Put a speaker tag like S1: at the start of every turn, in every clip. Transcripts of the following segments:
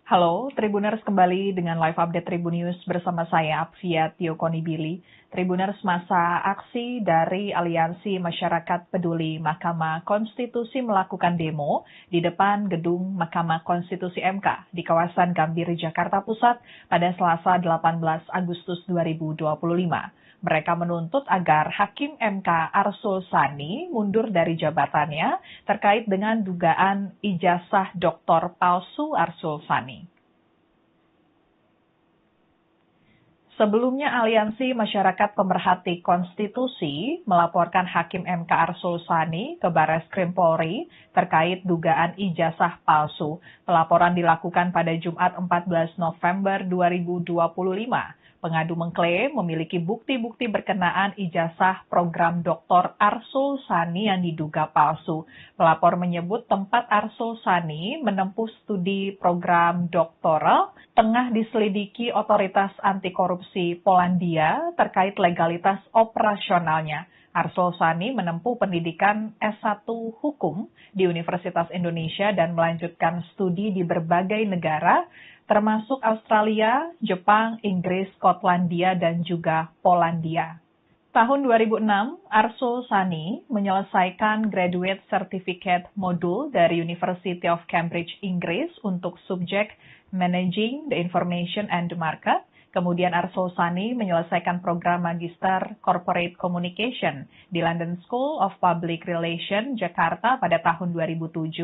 S1: Halo, Tribuners kembali dengan live update Tribun News bersama saya, Apvia Tio Konibili. Tribuners, masa aksi dari Aliansi Masyarakat Peduli Mahkamah Konstitusi melakukan demo di depan gedung Mahkamah Konstitusi MK di kawasan Gambir, Jakarta Pusat pada Selasa 18 Agustus 2025. Mereka menuntut agar Hakim MK Arsul Sani mundur dari jabatannya terkait dengan dugaan ijazah doktor palsu Arsul Sani. Sebelumnya, Aliansi Masyarakat Pemerhati Konstitusi melaporkan Hakim MK Arsul Sani ke Barreskrim Polri terkait dugaan ijazah palsu. Pelaporan dilakukan pada Jumat 14 November 2025. Pengadu mengklaim memiliki bukti-bukti berkenaan ijazah program Dr. Arsul Sani yang diduga palsu. Pelapor menyebut tempat Arsul Sani menempuh studi program doktoral tengah diselidiki otoritas anti korupsi Polandia terkait legalitas operasionalnya. Arsul Sani menempuh pendidikan S1 Hukum di Universitas Indonesia dan melanjutkan studi di berbagai negara, termasuk Australia, Jepang, Inggris, Skotlandia, dan juga Polandia. Tahun 2006, Arsul Sani menyelesaikan Graduate Certificate Modul dari University of Cambridge, Inggris untuk subjek Managing the Information and the Market. Kemudian Arsul Sani menyelesaikan program Magister Corporate Communication di London School of Public Relations, Jakarta pada tahun 2007.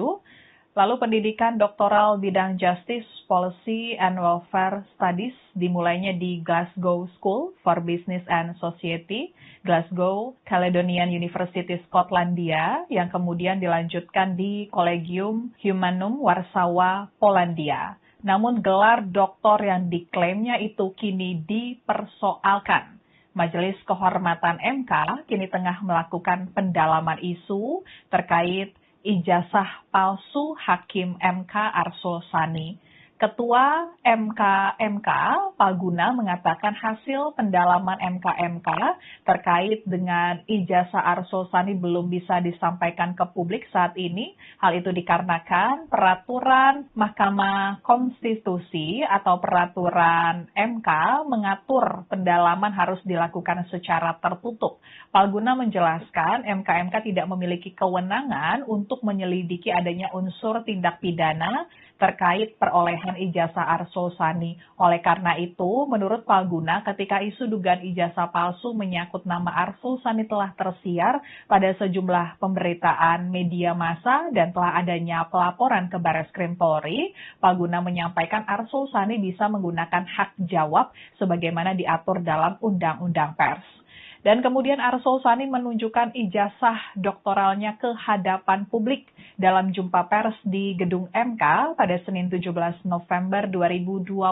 S1: Lalu pendidikan doktoral bidang Justice, Policy, and Welfare Studies dimulainya di Glasgow School for Business and Society, Glasgow Caledonian University, Skotlandia, yang kemudian dilanjutkan di Collegium Humanum, Warsawa, Polandia. Namun gelar doktor yang diklaimnya itu kini dipersoalkan. Majelis Kehormatan MK kini tengah melakukan pendalaman isu terkait ijazah palsu Hakim MK Arsul Sani. Ketua MK Palguna mengatakan hasil pendalaman MK terkait dengan ijazah Arsul Sani belum bisa disampaikan ke publik saat ini. Hal itu dikarenakan peraturan Mahkamah Konstitusi atau peraturan MK mengatur pendalaman harus dilakukan secara tertutup. Palguna menjelaskan MK tidak memiliki kewenangan untuk menyelidiki adanya unsur tindak pidana terkait perolehan ijazah Arsul Sani. Oleh karena itu, menurut Palguna, ketika isu dugaan ijazah palsu menyangkut nama Arsul Sani telah tersiar pada sejumlah pemberitaan media massa dan telah adanya pelaporan ke Barreskrim Polri, Palguna menyampaikan Arsul Sani bisa menggunakan hak jawab sebagaimana diatur dalam Undang-Undang Pers. Dan kemudian Arsul Sani menunjukkan ijazah doktoralnya ke hadapan publik dalam jumpa pers di Gedung MK pada Senin 17 November 2025.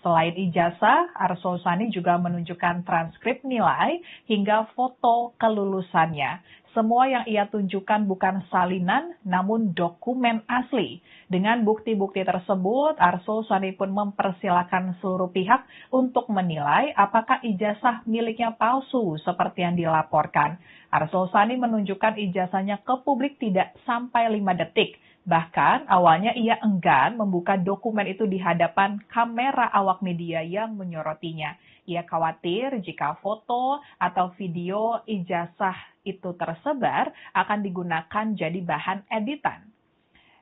S1: Selain ijazah, Arsul Sani juga menunjukkan transkrip nilai hingga foto kelulusannya. Semua yang ia tunjukkan bukan salinan, namun dokumen asli. Dengan bukti-bukti tersebut, Arsul Sani pun mempersilahkan seluruh pihak untuk menilai apakah ijazah miliknya palsu seperti yang dilaporkan. Arsul Sani menunjukkan ijazahnya ke publik tidak sampai 5 detik. Bahkan awalnya ia enggan membuka dokumen itu di hadapan kamera awak media yang menyorotinya. Ia khawatir jika foto atau video ijazah itu tersebar akan digunakan jadi bahan editan.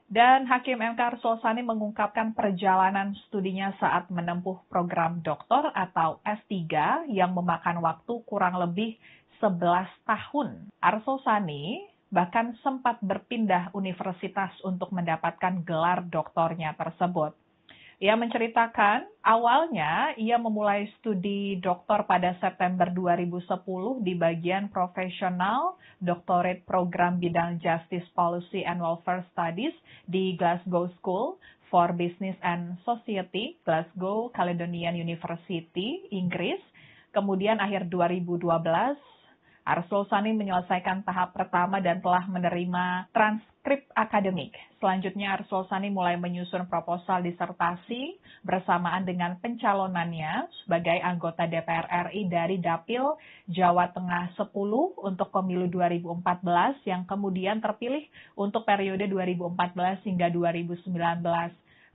S1: Dan Hakim MK Arsul Sani mengungkapkan perjalanan studinya saat menempuh program doktor atau S3 yang memakan waktu kurang lebih 11 tahun. Arsul Sani bahkan sempat berpindah universitas untuk mendapatkan gelar doktornya tersebut. Ia menceritakan, awalnya ia memulai studi doktor pada September 2010 di bagian profesional doctorate program bidang Justice Policy and Welfare Studies di Glasgow School for Business and Society, Glasgow Caledonian University, Inggris. Kemudian akhir 2012, Arsul Sani menyelesaikan tahap pertama dan telah menerima transkrip akademik. Selanjutnya Arsul Sani mulai menyusun proposal disertasi bersamaan dengan pencalonannya sebagai anggota DPR RI dari Dapil Jawa Tengah 10 untuk pemilu 2014 yang kemudian terpilih untuk periode 2014 hingga 2019.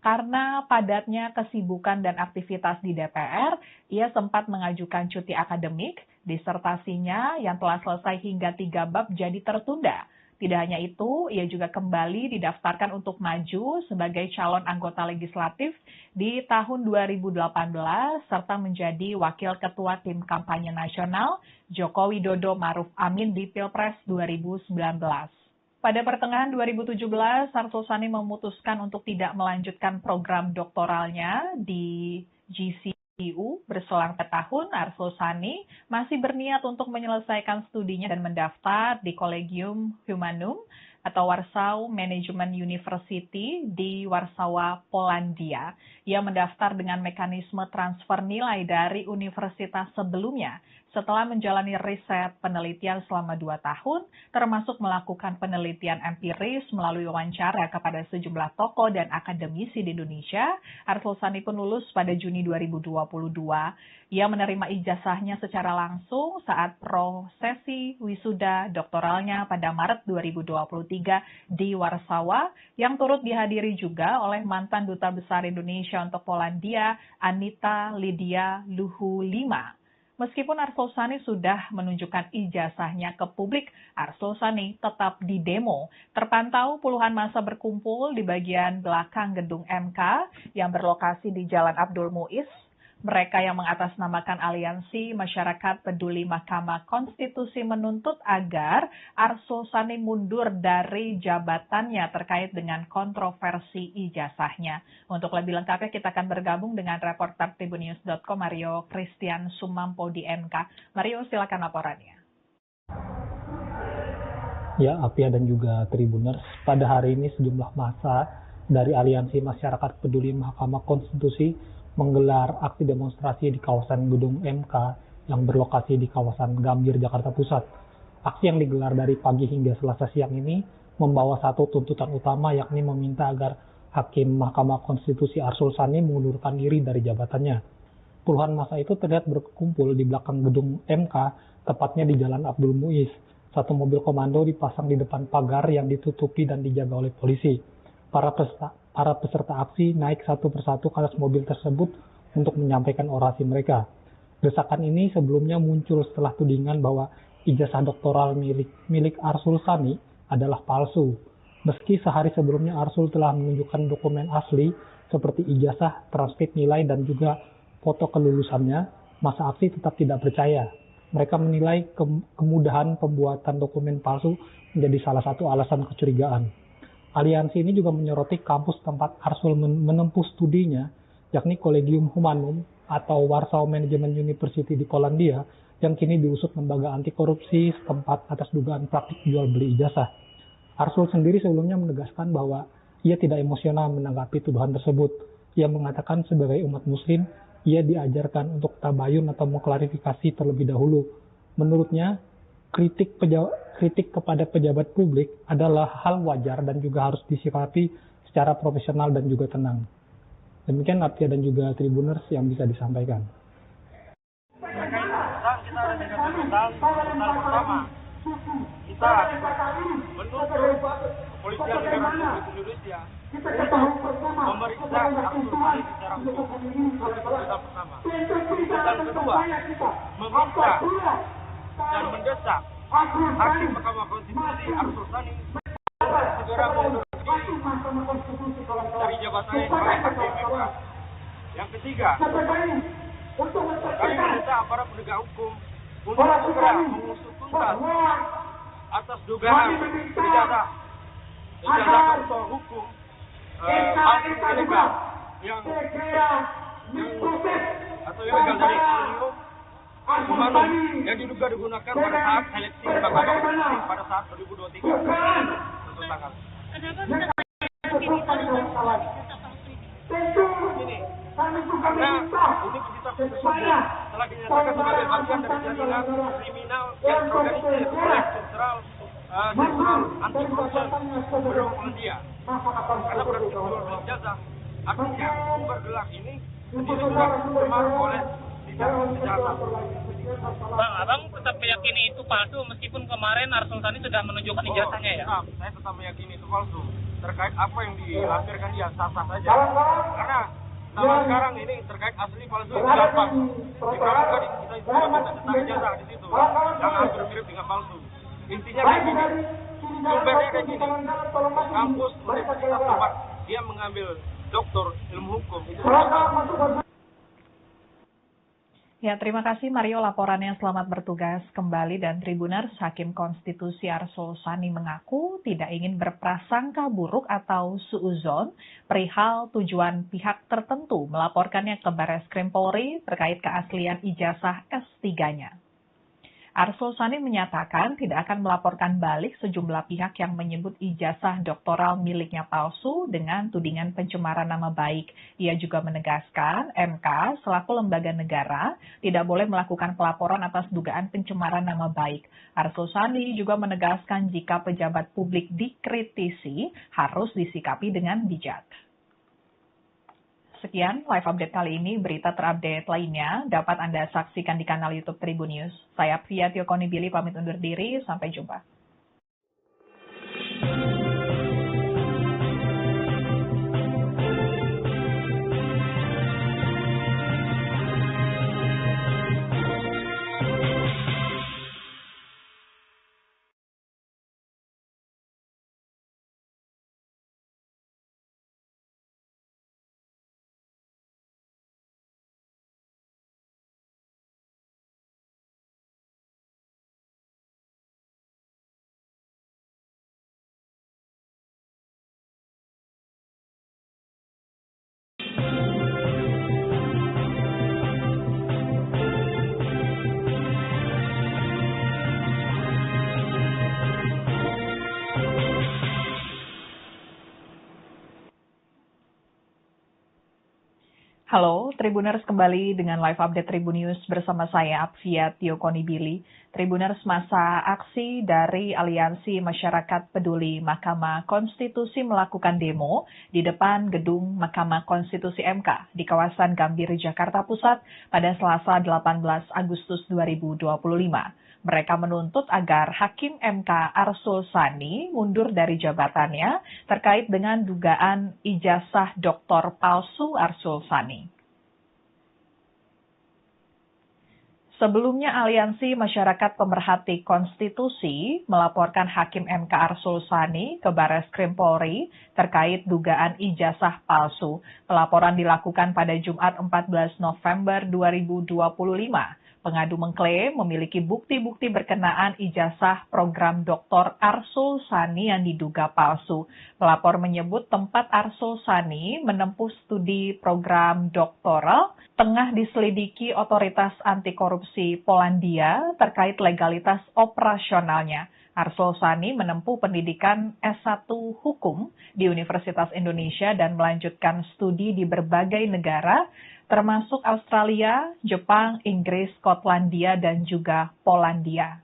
S1: Karena padatnya kesibukan dan aktivitas di DPR, ia sempat mengajukan cuti akademik, disertasinya yang telah selesai hingga 3 bab jadi tertunda. Tidak hanya itu, ia juga kembali didaftarkan untuk maju sebagai calon anggota legislatif di tahun 2018 serta menjadi wakil ketua tim kampanye nasional Joko Widodo Maruf Amin di Pilpres 2019. Pada pertengahan 2017, Arsul Sani memutuskan untuk tidak melanjutkan program doktoralnya di GCU. Berselang 4 tahun, Arsul Sani masih berniat untuk menyelesaikan studinya dan mendaftar di Collegium Humanum atau Warsaw Management University di Warsawa, Polandia. Ia mendaftar dengan mekanisme transfer nilai dari universitas sebelumnya. Setelah menjalani riset penelitian selama 2 tahun, termasuk melakukan penelitian empiris melalui wawancara kepada sejumlah tokoh dan akademisi di Indonesia, Arsul Sani pun lulus pada Juni 2022. Ia menerima ijazahnya secara langsung saat prosesi wisuda doktoralnya pada Maret 2023 di Warsawa, yang turut dihadiri juga oleh mantan Duta Besar Indonesia untuk Polandia, Anita Lydia Luhulima. Meskipun Arsul Sani sudah menunjukkan ijazahnya ke publik, Arsul Sani tetap didemo. Terpantau puluhan massa berkumpul di bagian belakang gedung MK yang berlokasi di Jalan Abdul Muiz. Mereka yang mengatasnamakan Aliansi Masyarakat Peduli Mahkamah Konstitusi menuntut agar Arsul Sani mundur dari jabatannya terkait dengan kontroversi ijazahnya. Untuk lebih lengkapnya kita akan bergabung dengan reporter Tribunnews.com Mario Christian Sumampo di MK. Mario, silakan laporannya.
S2: Ya, Apia dan juga Tribuners, pada hari ini sejumlah massa dari Aliansi Masyarakat Peduli Mahkamah Konstitusi menggelar aksi demonstrasi di kawasan gedung MK yang berlokasi di kawasan Gambir, Jakarta Pusat. Aksi yang digelar dari pagi hingga Selasa siang ini membawa satu tuntutan utama, yakni meminta agar Hakim Mahkamah Konstitusi Arsul Sani mengundurkan diri dari jabatannya. Puluhan massa itu terlihat berkumpul di belakang gedung MK, tepatnya di Jalan Abdul Muiz. Satu mobil komando dipasang di depan pagar yang ditutupi dan dijaga oleh polisi. Para peserta aksi naik satu persatu ke atas mobil tersebut untuk menyampaikan orasi mereka. Desakan ini sebelumnya muncul setelah tudingan bahwa ijazah doktoral milik Arsul Sani adalah palsu. Meski sehari sebelumnya Arsul telah menunjukkan dokumen asli seperti ijazah, transkrip nilai, dan juga foto kelulusannya, massa aksi tetap tidak percaya. Mereka menilai kemudahan pembuatan dokumen palsu menjadi salah satu alasan kecurigaan. Aliansi ini juga menyoroti kampus tempat Arsul menempuh studinya, yakni Collegium Humanum atau Warsaw Management University di Polandia, yang kini diusut lembaga anti korupsi setempat atas dugaan praktik jual beli ijazah. Arsul sendiri sebelumnya menegaskan bahwa ia tidak emosional menanggapi tuduhan tersebut. Ia mengatakan sebagai umat muslim, ia diajarkan untuk tabayun atau mengklarifikasi terlebih dahulu. Menurutnya, kritik kepada pejabat publik adalah hal wajar dan juga harus disikapi secara profesional dan juga tenang. Demikian Apia dan juga Tribuners yang bisa disampaikan.
S3: Kita ada tiga tuntutan pertama, kita menuntut kepolisian negara Republik Indonesia memeriksa Arsul Sani secara hukum. Tuntutan pertama. Tuntutan kedua, meminta dan mendesak Hakim Mahkamah Konstitusi Arsul Sani segera mengundurkan diri dari jabatannya sebagai Hakim MK. Yang ketiga, kami meminta aparat penegak hukum untuk segera mengusut tuntas atas dugaan ijazah doktor hukum palsu ilegal yang ilegal dari Collegium Humanum yang diduga digunakan pada saat seleksi Mahkamah Konstitusi pada saat 2023 untuk tanggal. Karena universitas tersebut telah dinyatakan sebagai bagian dari jaringan kriminal yang terorganisir oleh Sentral Anti Korupsi Bureau Polandia. Karena pada jual beli ijazah, artinya sumber gelar ini sendiri juga terpengaruh oleh tidak kejahatan.
S4: Bang, abang tetap meyakini itu palsu meskipun kemarin Arsul Sani sudah menunjukkan ijazahnya ya?
S3: Saya tetap meyakini itu palsu. Terkait apa yang dilampirkan dia sah-sah saja. Karena sama sekarang ini terkait asli palsu itu gampang. Di pramuka kita itu minta tentang ijazah di situ. Yang hampir mirip dengan palsu. Intinya kayak gini. Sumbernya kayak gini. Kampus universitas tempat dia mengambil doktor ilmu hukum itu.
S1: Ya, terima kasih Mario laporannya. Selamat bertugas kembali. Dan Tribuners, Hakim Konstitusi Arsul Sani mengaku tidak ingin berprasangka buruk atau suuzon perihal tujuan pihak tertentu melaporkannya ke Barreskrim Polri terkait keaslian ijazah S3-nya. Arsul Sani menyatakan tidak akan melaporkan balik sejumlah pihak yang menyebut ijazah doktoral miliknya palsu dengan tudingan pencemaran nama baik. Ia juga menegaskan MK selaku lembaga negara tidak boleh melakukan pelaporan atas dugaan pencemaran nama baik. Arsul Sani juga menegaskan jika pejabat publik dikritisi harus disikapi dengan bijak. Sekian live update kali ini. Berita terupdate lainnya dapat Anda saksikan di kanal YouTube Tribun News. Saya Apvia Tiokonibili pamit undur diri. Sampai jumpa. Halo, Tribuners kembali dengan live update Tribun News bersama saya Apvia Tiokonibili. Tribuners, masa aksi dari Aliansi Masyarakat Peduli Mahkamah Konstitusi melakukan demo di depan gedung Mahkamah Konstitusi MK di kawasan Gambir, Jakarta Pusat pada Selasa 18 Agustus 2025. Mereka menuntut agar Hakim MK Arsul Sani mundur dari jabatannya terkait dengan dugaan ijazah doktor palsu Arsul Sani. Sebelumnya, Aliansi Masyarakat Pemerhati Konstitusi melaporkan Hakim MK Arsul Sani ke Barreskrim Polri terkait dugaan ijazah palsu. Pelaporan dilakukan pada Jumat 14 November 2025. Pengadu mengklaim memiliki bukti-bukti berkenaan ijazah program Dr. Arsul Sani yang diduga palsu. Pelapor menyebut tempat Arsul Sani menempuh studi program doktoral tengah diselidiki otoritas anti korupsi Polandia terkait legalitas operasionalnya. Arsul Sani menempuh pendidikan S1 Hukum di Universitas Indonesia dan melanjutkan studi di berbagai negara, termasuk Australia, Jepang, Inggris, Skotlandia, dan juga Polandia.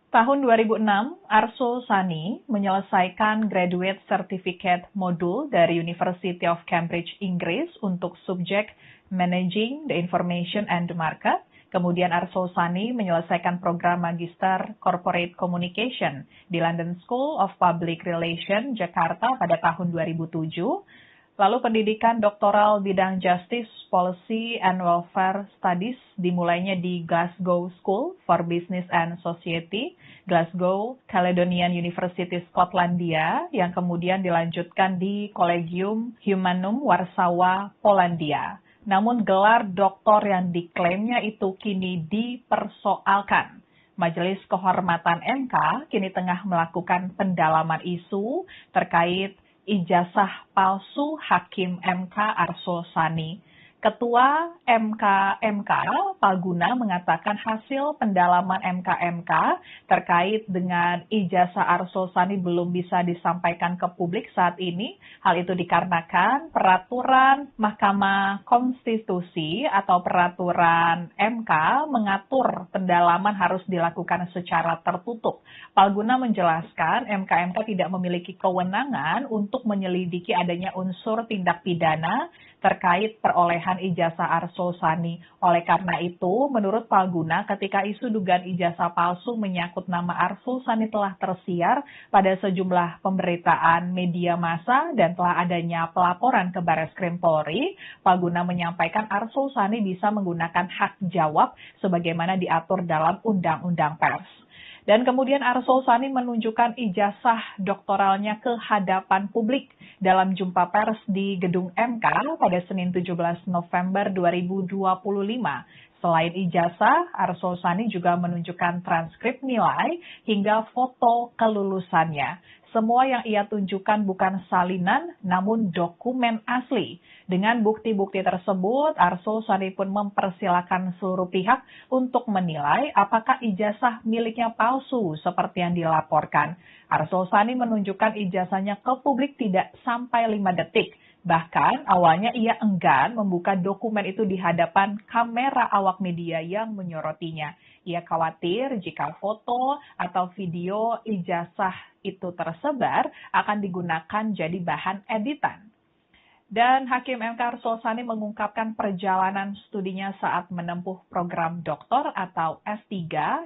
S1: Tahun 2006, Arsul Sani menyelesaikan Graduate Certificate Modul dari University of Cambridge, Inggris untuk subjek Managing the Information and the Market. Kemudian Arsul Sani menyelesaikan program Magister Corporate Communication di London School of Public Relations, Jakarta pada tahun 2007. Lalu pendidikan doktoral bidang Justice, Policy, and Welfare Studies dimulainya di Glasgow School for Business and Society, Glasgow Caledonian University, Skotlandia, yang kemudian dilanjutkan di Collegium Humanum, Warsawa, Polandia. Namun gelar doktor yang diklaimnya itu kini dipersoalkan. Majelis Kehormatan MK kini tengah melakukan pendalaman isu terkait ijazah palsu Hakim MK Arsul Sani. Ketua MK Palguna mengatakan hasil pendalaman MK terkait dengan ijazah Arsul Sani belum bisa disampaikan ke publik saat ini. Hal itu dikarenakan peraturan Mahkamah Konstitusi atau peraturan MK mengatur pendalaman harus dilakukan secara tertutup. Palguna menjelaskan MK tidak memiliki kewenangan untuk menyelidiki adanya unsur tindak pidana terkait perolehan penggeledahan ijazah Arsul Sani. Oleh karena itu, menurut Palguna, ketika isu dugaan ijazah palsu menyangkut nama Arsul Sani telah tersiar pada sejumlah pemberitaan media massa dan telah adanya pelaporan ke Bareskrim Polri, Palguna menyampaikan Arsul Sani bisa menggunakan hak jawab sebagaimana diatur dalam Undang-Undang Pers. Dan kemudian Arsul Sani menunjukkan ijazah doktoralnya ke hadapan publik dalam jumpa pers di Gedung MK pada Senin 17 November 2025. Selain ijazah, Arsul Sani juga menunjukkan transkrip nilai hingga foto kelulusannya. Semua yang ia tunjukkan bukan salinan, namun dokumen asli. Dengan bukti-bukti tersebut, Arsul Sani pun mempersilahkan seluruh pihak untuk menilai apakah ijazah miliknya palsu seperti yang dilaporkan. Arsul Sani menunjukkan ijazahnya ke publik tidak sampai 5 detik. Bahkan awalnya ia enggan membuka dokumen itu di hadapan kamera awak media yang menyorotinya. Ia khawatir jika foto atau video ijazah itu tersebar akan digunakan jadi bahan editan. Dan Hakim MK Arsul Sani mengungkapkan perjalanan studinya saat menempuh program doktor atau S3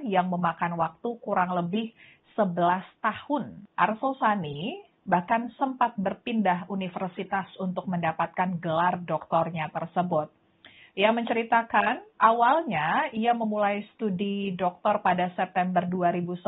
S1: yang memakan waktu kurang lebih 11 tahun. Arsul Sani bahkan sempat berpindah universitas untuk mendapatkan gelar doktornya tersebut. Ia menceritakan, awalnya ia memulai studi doktor pada September 2010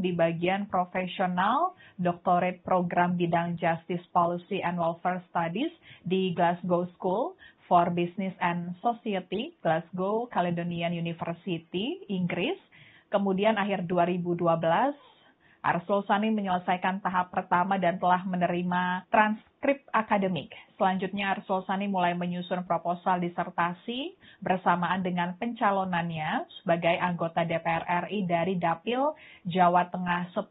S1: di bagian profesional doctorate program bidang Justice Policy and Welfare Studies di Glasgow School for Business and Society, Glasgow Caledonian University, Inggris. Kemudian akhir 2012, Arsul Sani menyelesaikan tahap pertama dan telah menerima transkrip akademik. Selanjutnya Arsul Sani mulai menyusun proposal disertasi bersamaan dengan pencalonannya sebagai anggota DPR RI dari Dapil Jawa Tengah 10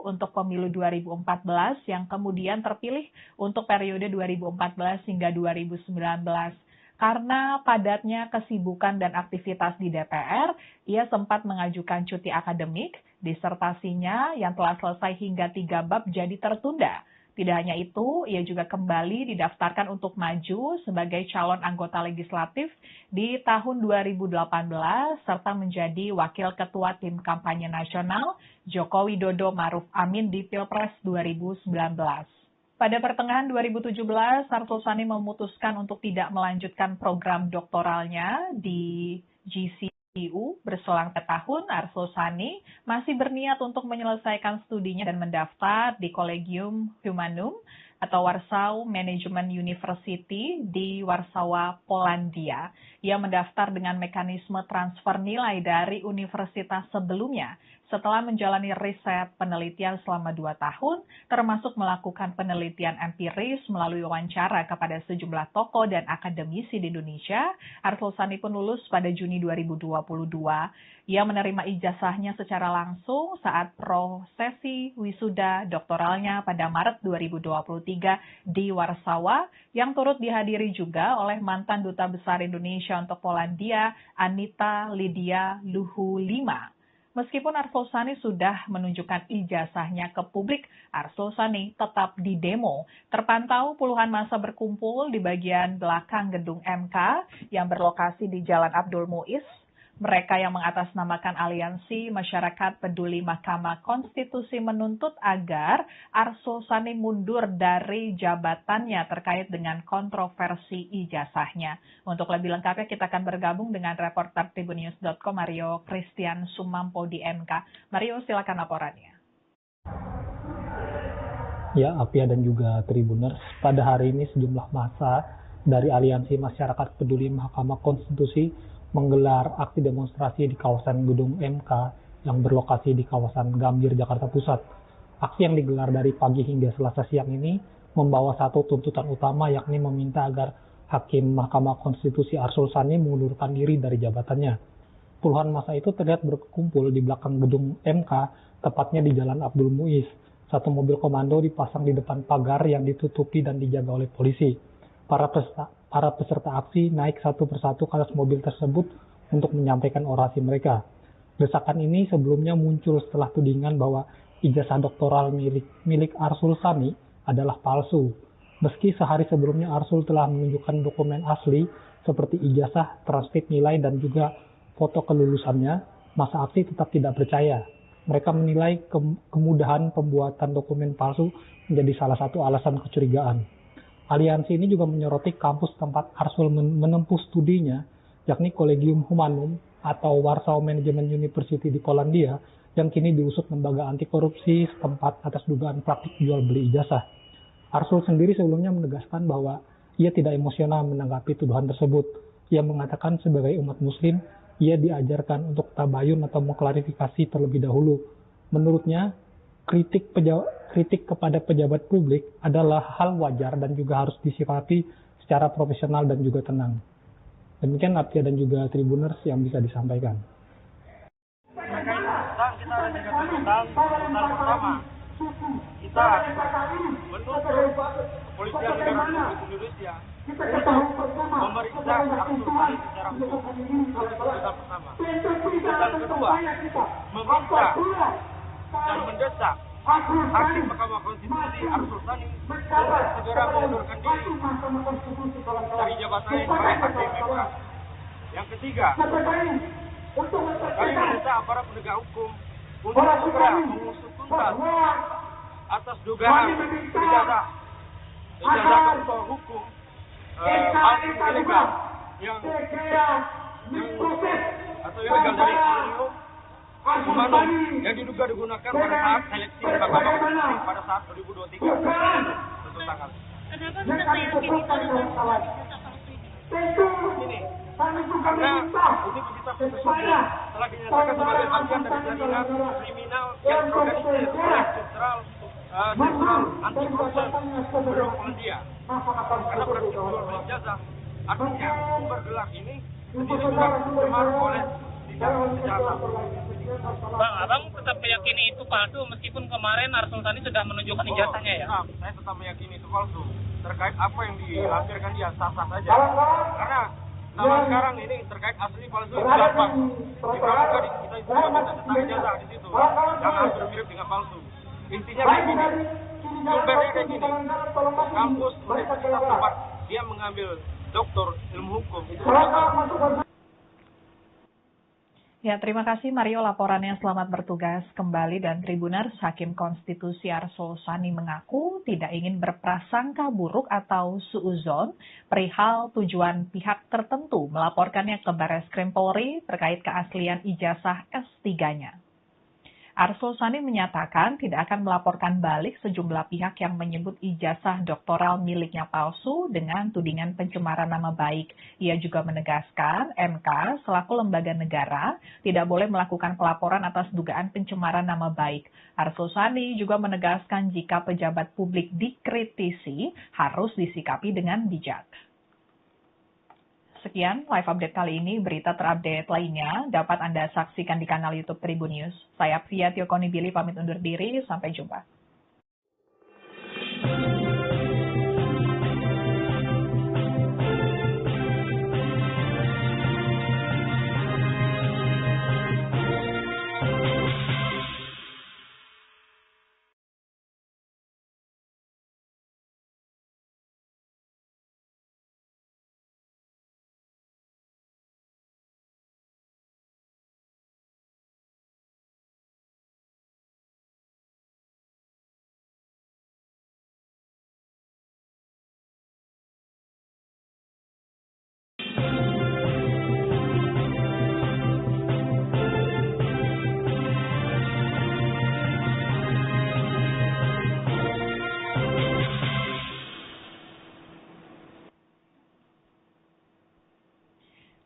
S1: untuk pemilu 2014 yang kemudian terpilih untuk periode 2014 hingga 2019. Karena padatnya kesibukan dan aktivitas di DPR, ia sempat mengajukan cuti akademik, disertasinya yang telah selesai hingga 3 bab jadi tertunda. Tidak hanya itu, ia juga kembali didaftarkan untuk maju sebagai calon anggota legislatif di tahun 2018, serta menjadi wakil ketua tim kampanye nasional Joko Widodo Ma'ruf Amin di Pilpres 2019. Pada pertengahan 2017, Arsul Sani memutuskan untuk tidak melanjutkan program doktoralnya di GCU. Berselang setahun, Arsul Sani masih berniat untuk menyelesaikan studinya dan mendaftar di Collegium Humanum atau Warsaw Management University di Warsawa, Polandia. Ia mendaftar dengan mekanisme transfer nilai dari universitas sebelumnya. Setelah menjalani riset penelitian selama 2 tahun, termasuk melakukan penelitian empiris melalui wawancara kepada sejumlah tokoh dan akademisi di Indonesia, Arsul Sani pun lulus pada Juni 2022. Ia menerima ijazahnya secara langsung saat prosesi wisuda doktoralnya pada Maret 2023 di Warsawa, yang turut dihadiri juga oleh mantan Duta Besar Indonesia untuk Polandia, Anita Lydia Luhulima. Meskipun Arsul Sani sudah menunjukkan ijazahnya ke publik, Arsul Sani tetap didemo. Terpantau puluhan massa berkumpul di bagian belakang gedung MK yang berlokasi di Jalan Abdul Muiz. Mereka yang mengatasnamakan Aliansi Masyarakat Peduli Mahkamah Konstitusi menuntut agar Arsul Sani mundur dari jabatannya terkait dengan kontroversi ijazahnya. Untuk lebih lengkapnya kita akan bergabung dengan reporter Tribunnews.com Mario Christian Sumampo di MK. Mario, silakan laporannya.
S2: Ya, Apia dan juga Tribuners, pada hari ini sejumlah massa dari Aliansi Masyarakat Peduli Mahkamah Konstitusi menggelar aksi demonstrasi di kawasan gedung MK yang berlokasi di kawasan Gambir, Jakarta Pusat. Aksi yang digelar dari pagi hingga Selasa siang ini membawa satu tuntutan utama, yakni meminta agar Hakim Mahkamah Konstitusi Arsul Sani mengundurkan diri dari jabatannya. Puluhan massa itu terlihat berkumpul di belakang gedung MK, tepatnya di Jalan Abdul Muiz. Satu mobil komando dipasang di depan pagar yang ditutupi dan dijaga oleh polisi. Para peserta aksi naik satu persatu ke atas mobil tersebut untuk menyampaikan orasi mereka. Desakan ini sebelumnya muncul setelah tudingan bahwa ijazah doktoral milik Arsul Sani adalah palsu. Meski sehari sebelumnya Arsul telah menunjukkan dokumen asli seperti ijazah, transkrip nilai, dan juga foto kelulusannya, masa aksi tetap tidak percaya. Mereka menilai kemudahan pembuatan dokumen palsu menjadi salah satu alasan kecurigaan. Aliansi ini juga menyoroti kampus tempat Arsul menempuh studinya, yakni Collegium Humanum atau Warsaw Management University di Polandia, yang kini diusut lembaga anti korupsi setempat atas dugaan praktik jual beli ijazah. Arsul sendiri sebelumnya menegaskan bahwa ia tidak emosional menanggapi tuduhan tersebut. Ia mengatakan sebagai umat muslim, ia diajarkan untuk tabayun atau mengklarifikasi terlebih dahulu. Menurutnya, kritik kepada pejabat publik adalah hal wajar dan juga harus disikapi secara profesional dan juga tenang. Demikian Aptia dan juga Tribuners yang bisa disampaikan.
S3: Kita ada 3 tuntutan. Tuntutan pertama, kita menuntut kepolisian negara Republik Indonesia memeriksa Arsul Sani secara hukum. Itu tuntutan pertama. Tuntutan kedua, meminta dan mendesak Hakim Mahkamah Konstitusi Arsul Sani untuk segera mengundurkan diri dari jabatannya sebagai Hakim MK. Yang ketiga, kami meminta aparat penegak hukum untuk segera mengusut tuntas atas dugaan ijazah kantor hukum palsu ilegal yang atau ilegal dari Collegium Humanum yang diduga digunakan pada saat seleksi Mahkamah Konstitusi pada saat 2023 tentu tanggal.
S4: Kenapa bisa saya yakin itu dengan ijazah palsu ini?
S3: Ini karena unit kita telah dinyatakan sebagai bagian dari jaringan kriminal yang terorganisir oleh Sentral Anti Korupsi Gedung Polandia. Karena praktik jual beli ijazah, artinya sumber gelar ini sendiri sudah tercemar oleh tindak kejahatan.
S4: Bang, abang tetap meyakini itu palsu meskipun kemarin Arsul Sani sudah menunjukkan ijazahnya ya?
S3: Saya tetap meyakini itu palsu. Terkait apa yang dilampirkan dia sah-sah saja. Karena nama sekarang ini terkait asli palsu itu gampang. Di pramuka kita itu juga bisa tentang ijazah di situ. Yang hampir mirip dengan palsu. Intinya kayak gini. Sumbernya kayak gini. Kampus universitas tempat dia mengambil doktor ilmu hukum itu palsu.
S1: Ya, terima kasih Mario laporannya. Selamat bertugas kembali. Dan Tribuners, Hakim Konstitusi Arsul Sani mengaku tidak ingin berprasangka buruk atau suuzon perihal tujuan pihak tertentu melaporkannya ke Barreskrim Polri terkait keaslian ijazah S3-nya. Arsul Sani menyatakan tidak akan melaporkan balik sejumlah pihak yang menyebut ijazah doktoral miliknya palsu dengan tudingan pencemaran nama baik. Ia juga menegaskan MK selaku lembaga negara tidak boleh melakukan pelaporan atas dugaan pencemaran nama baik. Arsul Sani juga menegaskan jika pejabat publik dikritisi harus disikapi dengan bijak. Sekian live update kali ini. Berita terupdate lainnya dapat Anda saksikan di kanal YouTube Tribun News. Saya Aptia Tiokoni Billy pamit undur diri. Sampai jumpa.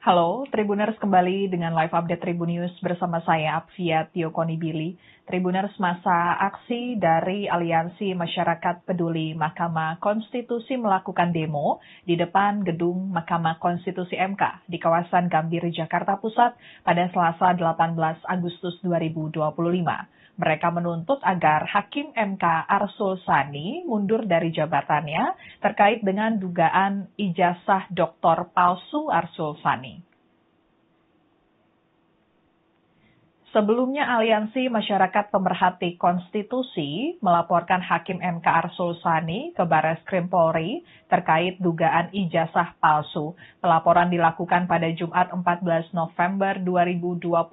S1: Halo, Tribuners kembali dengan live update Tribun News bersama saya Aptia Tiokoni Billy. Tribuners, masa aksi dari Aliansi Masyarakat Peduli Mahkamah Konstitusi melakukan demo di depan gedung Mahkamah Konstitusi MK di kawasan Gambir, Jakarta Pusat pada Selasa 18 Agustus 2025. Mereka menuntut agar Hakim MK Arsul Sani mundur dari jabatannya terkait dengan dugaan ijazah doktor palsu Arsul Sani. Sebelumnya, Aliansi Masyarakat Pemerhati Konstitusi melaporkan Hakim MK Arsul Sani ke Bareskrim Polri terkait dugaan ijazah palsu. Pelaporan dilakukan pada Jumat 14 November 2025.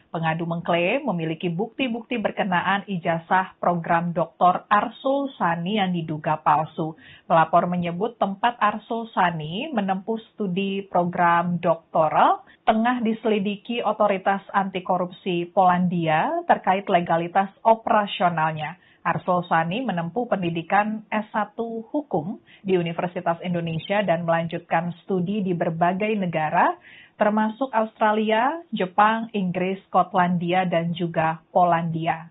S1: Pengadu mengklaim memiliki bukti-bukti berkenaan ijazah program Dr. Arsul Sani yang diduga palsu. Pelapor menyebut tempat Arsul Sani menempuh studi program doktoral tengah diselidiki otoritas anti korupsi Polandia terkait legalitas operasionalnya. Arsul Sani menempuh pendidikan S1 Hukum di Universitas Indonesia dan melanjutkan studi di berbagai negara, termasuk Australia, Jepang, Inggris, Skotlandia, dan juga Polandia.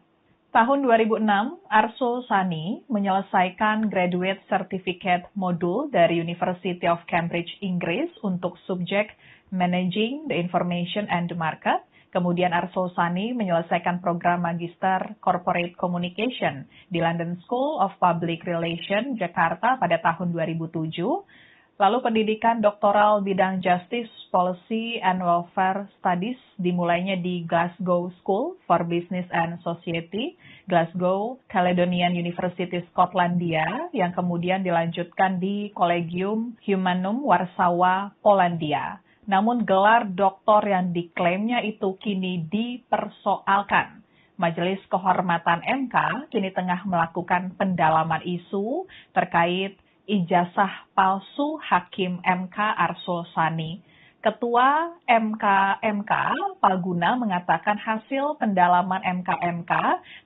S1: Tahun 2006, Arsul Sani menyelesaikan Graduate Certificate Module dari University of Cambridge, Inggris untuk subjek Managing the Information and the Market. Kemudian Arsul Sani menyelesaikan program Magister Corporate Communication di London School of Public Relations, Jakarta pada tahun 2007. Lalu pendidikan doktoral bidang Justice, Policy, and Welfare Studies dimulainya di Glasgow School for Business and Society, Glasgow Caledonian University, Skotlandia, yang kemudian dilanjutkan di Collegium Humanum, Warsawa, Polandia. Namun gelar doktor yang diklaimnya itu kini dipersoalkan. Majelis Kehormatan MK kini tengah melakukan pendalaman isu terkait ijazah palsu Hakim MK Arsul Sani. Ketua MK Palguna mengatakan hasil pendalaman MK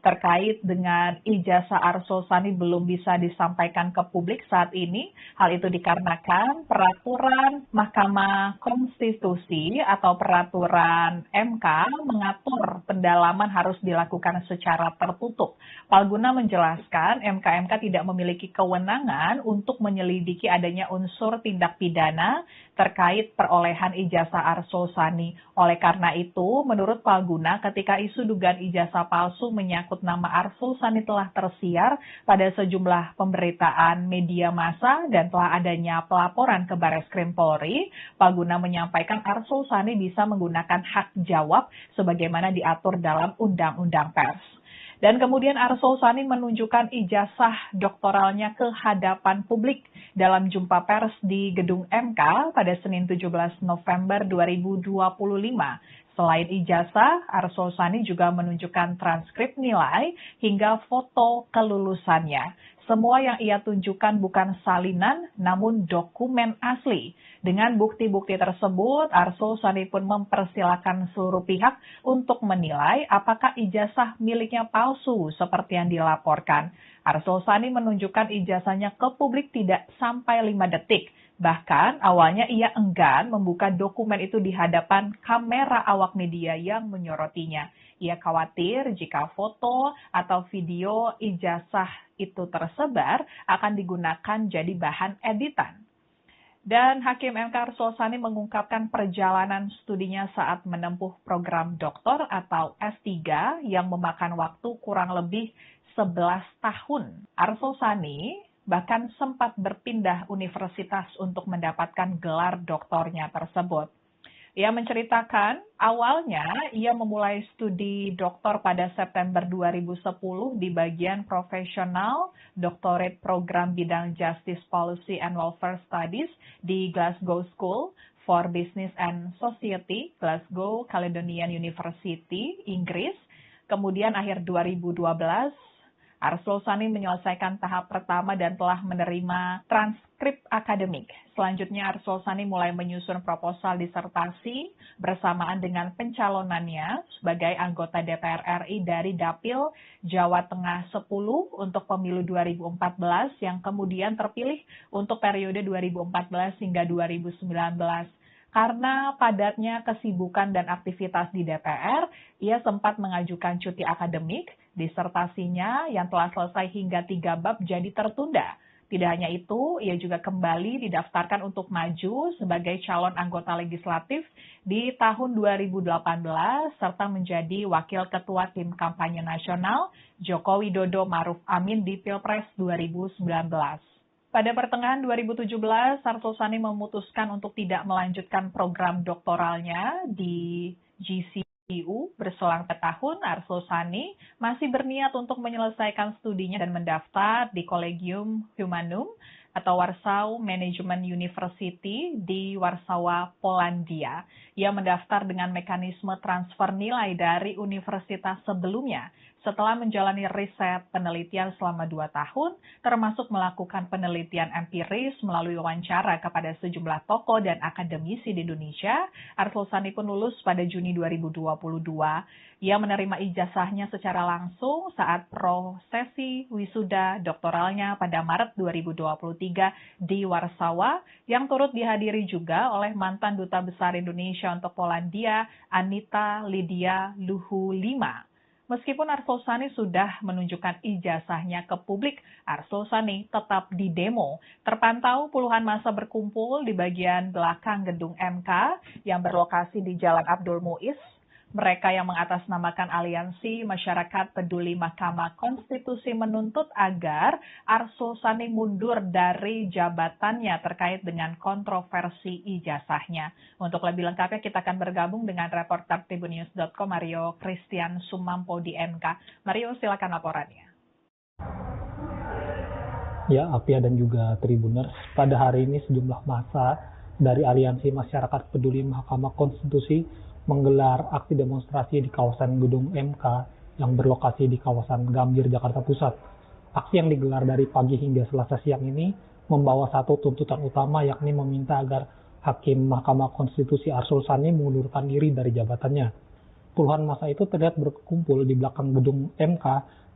S1: terkait dengan ijazah Arsul Sani belum bisa disampaikan ke publik saat ini. Hal itu dikarenakan peraturan Mahkamah Konstitusi atau peraturan MK mengatur pendalaman harus dilakukan secara tertutup. Palguna menjelaskan MK tidak memiliki kewenangan untuk menyelidiki adanya unsur tindak pidana terkait perolehan ijazah Arsul Sani. Oleh karena itu, menurut Palguna, ketika isu dugaan ijazah palsu menyangkut nama Arsul Sani telah tersiar pada sejumlah pemberitaan media massa dan telah adanya pelaporan ke Bareskrim Polri, Palguna menyampaikan Arsul Sani bisa menggunakan hak jawab sebagaimana diatur dalam Undang-Undang Pers. Dan kemudian Arsul Sani menunjukkan ijazah doktoralnya ke hadapan publik dalam jumpa pers di Gedung MK pada Senin 17 November 2025. Selain ijazah, Arsul Sani juga menunjukkan transkrip nilai hingga foto kelulusannya. Semua yang ia tunjukkan bukan salinan, namun dokumen asli. Dengan bukti-bukti tersebut, Arsul Sani pun mempersilahkan seluruh pihak untuk menilai apakah ijazah miliknya palsu seperti yang dilaporkan. Arsul Sani menunjukkan ijazahnya ke publik tidak sampai 5 detik. Bahkan awalnya ia enggan membuka dokumen itu di hadapan kamera awak media yang menyorotinya. Ia khawatir jika foto atau video ijazah itu tersebar akan digunakan jadi bahan editan. Dan Hakim MK Arsul Sani mengungkapkan perjalanan studinya saat menempuh program doktor atau S3 yang memakan waktu kurang lebih 11 tahun. Arsul Sani bahkan sempat berpindah universitas untuk mendapatkan gelar doktornya tersebut. Ia menceritakan awalnya ia memulai studi doktor pada September 2010 di bagian profesional doctorate program bidang Justice Policy and Welfare Studies di Glasgow School for Business and Society, Glasgow Caledonian University, Inggris. Kemudian akhir 2012, Arsul Sani menyelesaikan tahap pertama dan telah menerima transkrip akademik. Selanjutnya Arsul Sani mulai menyusun proposal disertasi bersamaan dengan pencalonannya sebagai anggota DPR RI dari Dapil Jawa Tengah 10 untuk pemilu 2014 yang kemudian terpilih untuk periode 2014 hingga 2019. Karena padatnya kesibukan dan aktivitas di DPR, ia sempat mengajukan cuti akademik, disertasinya yang telah selesai hingga 3 bab jadi tertunda. Tidak hanya itu, ia juga kembali didaftarkan untuk maju sebagai calon anggota legislatif di tahun 2018, serta menjadi wakil ketua tim kampanye nasional Joko Widodo Maruf Amin di Pilpres 2019. Pada pertengahan 2017, Arsul Sani memutuskan untuk tidak melanjutkan program doktoralnya di GC berselang tahun, Arsul Sani masih berniat untuk menyelesaikan studinya dan mendaftar di Collegium Humanum atau Warsaw Management University di Warsawa, Polandia. Ia mendaftar dengan mekanisme transfer nilai dari universitas sebelumnya setelah menjalani riset penelitian selama 2 tahun, termasuk melakukan penelitian empiris melalui wawancara kepada sejumlah tokoh dan akademisi di Indonesia. Arsul Sani pun lulus pada Juni 2022. Ia menerima ijazahnya secara langsung saat prosesi wisuda doktoralnya pada Maret 2023 di Warsawa, yang turut dihadiri juga oleh mantan Duta Besar Indonesia untuk Polandia, Anita Lydia Luhulima. Meskipun Arsul Sani sudah menunjukkan ijazahnya ke publik, Arsul Sani tetap didemo. Terpantau puluhan massa berkumpul di bagian belakang gedung MK yang berlokasi di Jalan Abdul Muiz. Mereka yang mengatasnamakan Aliansi Masyarakat Peduli Mahkamah Konstitusi menuntut agar Arsul Sani mundur dari jabatannya terkait dengan kontroversi ijazahnya. Untuk lebih lengkapnya kita akan bergabung dengan reporter Tribunnews.com Mario Christian Sumampo di MK. Mario, silakan laporannya.
S2: Ya, Apia dan juga Tribuners, pada hari ini sejumlah massa dari Aliansi Masyarakat Peduli Mahkamah Konstitusi menggelar aksi demonstrasi di kawasan gedung MK yang berlokasi di kawasan Gambir, Jakarta Pusat. Aksi yang digelar dari pagi hingga Selasa siang ini membawa satu tuntutan utama, yakni meminta agar Hakim Mahkamah Konstitusi Arsul Sani mengundurkan diri dari jabatannya. Puluhan massa itu terlihat berkumpul di belakang gedung MK,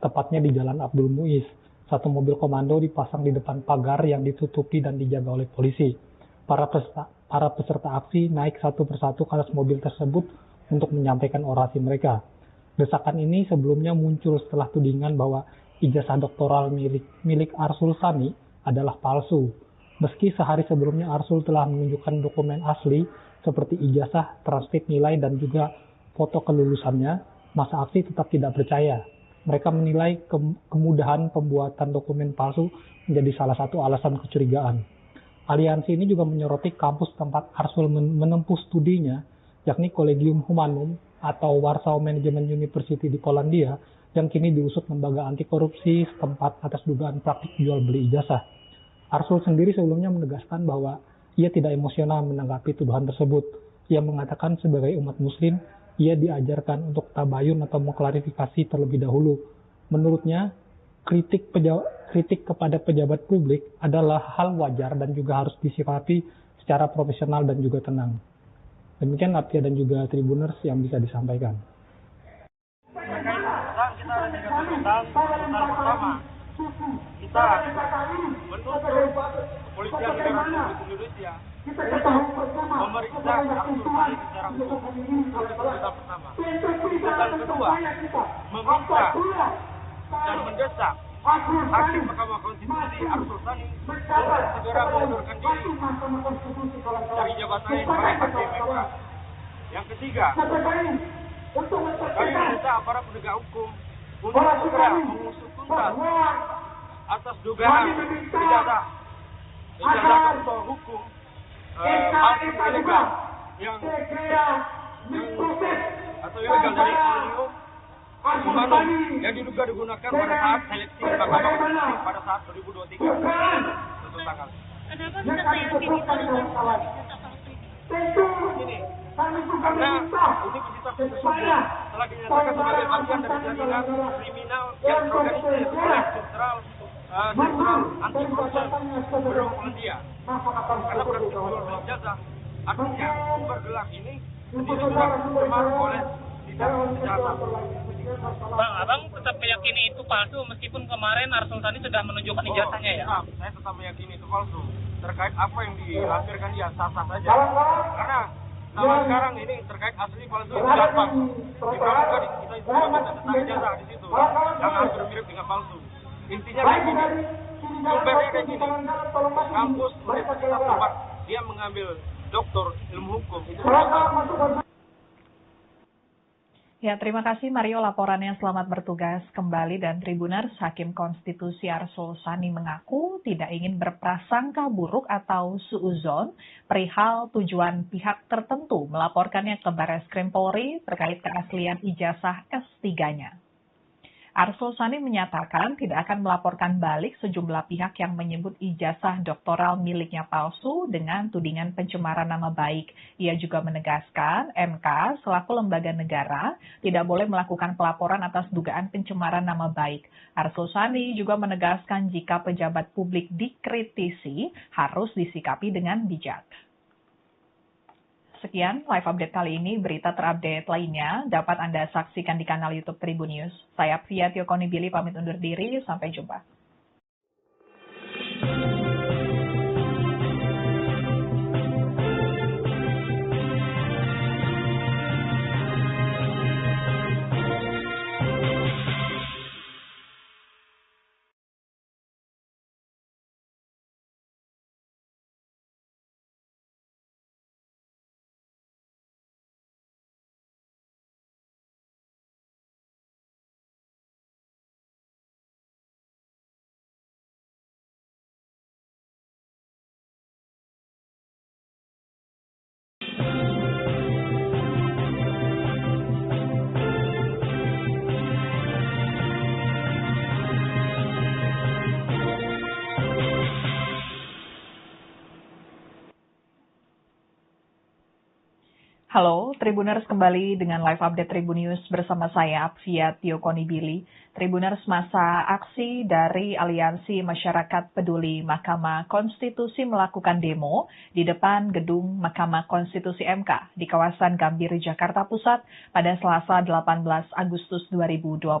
S2: tepatnya di Jalan Abdul Muiz. Satu mobil komando dipasang di depan pagar yang ditutupi dan dijaga oleh polisi. Para peserta aksi naik satu persatu ke atas mobil tersebut untuk menyampaikan orasi mereka. Desakan ini sebelumnya muncul setelah tudingan bahwa ijazah doktoral milik Arsul Sani adalah palsu. Meski sehari sebelumnya Arsul telah menunjukkan dokumen asli seperti ijazah, transkrip nilai, dan juga foto kelulusannya, massa aksi tetap tidak percaya. Mereka menilai kemudahan pembuatan dokumen palsu menjadi salah satu alasan kecurigaan. Aliansi ini juga menyoroti kampus tempat Arsul menempuh studinya, yakni Collegium Humanum atau Warsaw Management University di Polandia, yang kini diusut lembaga anti korupsi setempat atas dugaan praktik jual beli ijazah. Arsul sendiri sebelumnya menegaskan bahwa ia tidak emosional menanggapi tuduhan tersebut. Ia mengatakan sebagai umat muslim, ia diajarkan untuk tabayun atau mengklarifikasi terlebih dahulu. Menurutnya, kritik kepada pejabat publik adalah hal wajar dan juga harus disikapi secara profesional dan juga tenang. Demikian Apia dan juga Tribuners yang bisa disampaikan.
S3: Sekarang kita ada 3 tuntutan. Tuntutan pertama, kita menuntut Kepolisian Negara Republik Indonesia memeriksa Arsul Sani secara hukum. Itu tuntutan pertama. Tuntutan kedua, meminta dan mendesak Hakim Mahkamah Konstitusi Arsul Sani untuk segera mengundurkan diri dari jabatannya sebagai Hakim MK. Yang ketiga, kami meminta aparat penegak hukum untuk segera mengusut tuntas atas dugaan ijazah kantor hukum palsu ilegal yang ilegal dari Collegium Humanum yang diduga digunakan pada saat seleksi Mahkamah Konstitusi pada saat 2023 untuk tanggal.
S4: Kenapa bisa yakin itu dengan ijazah palsu ini?
S3: Karena Universitas tersebut telah dinyatakan sebagai bagian dari jaringan kriminal yang terorganisir oleh Sentral Anti Korupsi Gedung Polandia. Karena praktik jual beli ijazah, artinya sumber gelar ini sendiri juga termasuk oleh tidak kejahatan.
S4: Bang, abang tetap meyakini itu palsu meskipun kemarin Arsul Sani sudah menunjukkan ijazahnya ya?
S3: Saya tetap meyakini itu palsu. Terkait apa yang dilampirkan dia sah-sah saja. Karena zaman sekarang ini terkait asli palsu itu gampang. Di pramuka kita itu bisa tentang ijazah di situ yang hampir mirip dengan palsu. Intinya kayak gini, sumbernya kayak gini. Kampus universitas tempat dia mengambil doktor ilmu hukum itu
S1: Ya, terima kasih Mario laporannya. Selamat bertugas kembali. Dan Tribuners, Hakim Konstitusi Arsul Sani mengaku tidak ingin berprasangka buruk atau suuzon perihal tujuan pihak tertentu melaporkannya ke Barreskrim Polri terkait keaslian ijazah S3-nya. Arsul Sani menyatakan tidak akan melaporkan balik sejumlah pihak yang menyebut ijazah doktoral miliknya palsu dengan tudingan pencemaran nama baik. Ia juga menegaskan MK selaku lembaga negara tidak boleh melakukan pelaporan atas dugaan pencemaran nama baik. Arsul Sani juga menegaskan jika pejabat publik dikritisi harus disikapi dengan bijak. Sekian live update kali ini. Berita terupdate lainnya dapat Anda saksikan di kanal YouTube Tribun News. Saya Apvia Tiokonibili pamit undur diri. Sampai jumpa. Halo, Tribuners kembali dengan live update Tribun News bersama saya, Apvia Tiokonibili. Tribuners, masa aksi dari Aliansi Masyarakat Peduli Mahkamah Konstitusi melakukan demo di depan gedung Mahkamah Konstitusi MK di kawasan Gambir, Jakarta Pusat pada Selasa 18 Agustus 2025.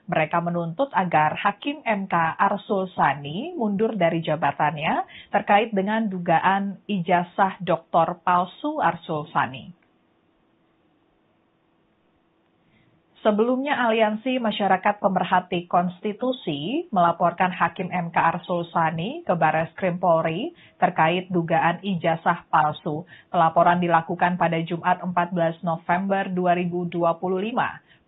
S1: Mereka menuntut agar Hakim MK Arsul Sani mundur dari jabatannya terkait dengan dugaan ijazah doktor palsu Arsul Sani. Sebelumnya, Aliansi Masyarakat Pemerhati Konstitusi melaporkan Hakim MK Arsul Sani ke Barreskrim Polri terkait dugaan ijazah palsu. Pelaporan dilakukan pada Jumat 14 November 2025.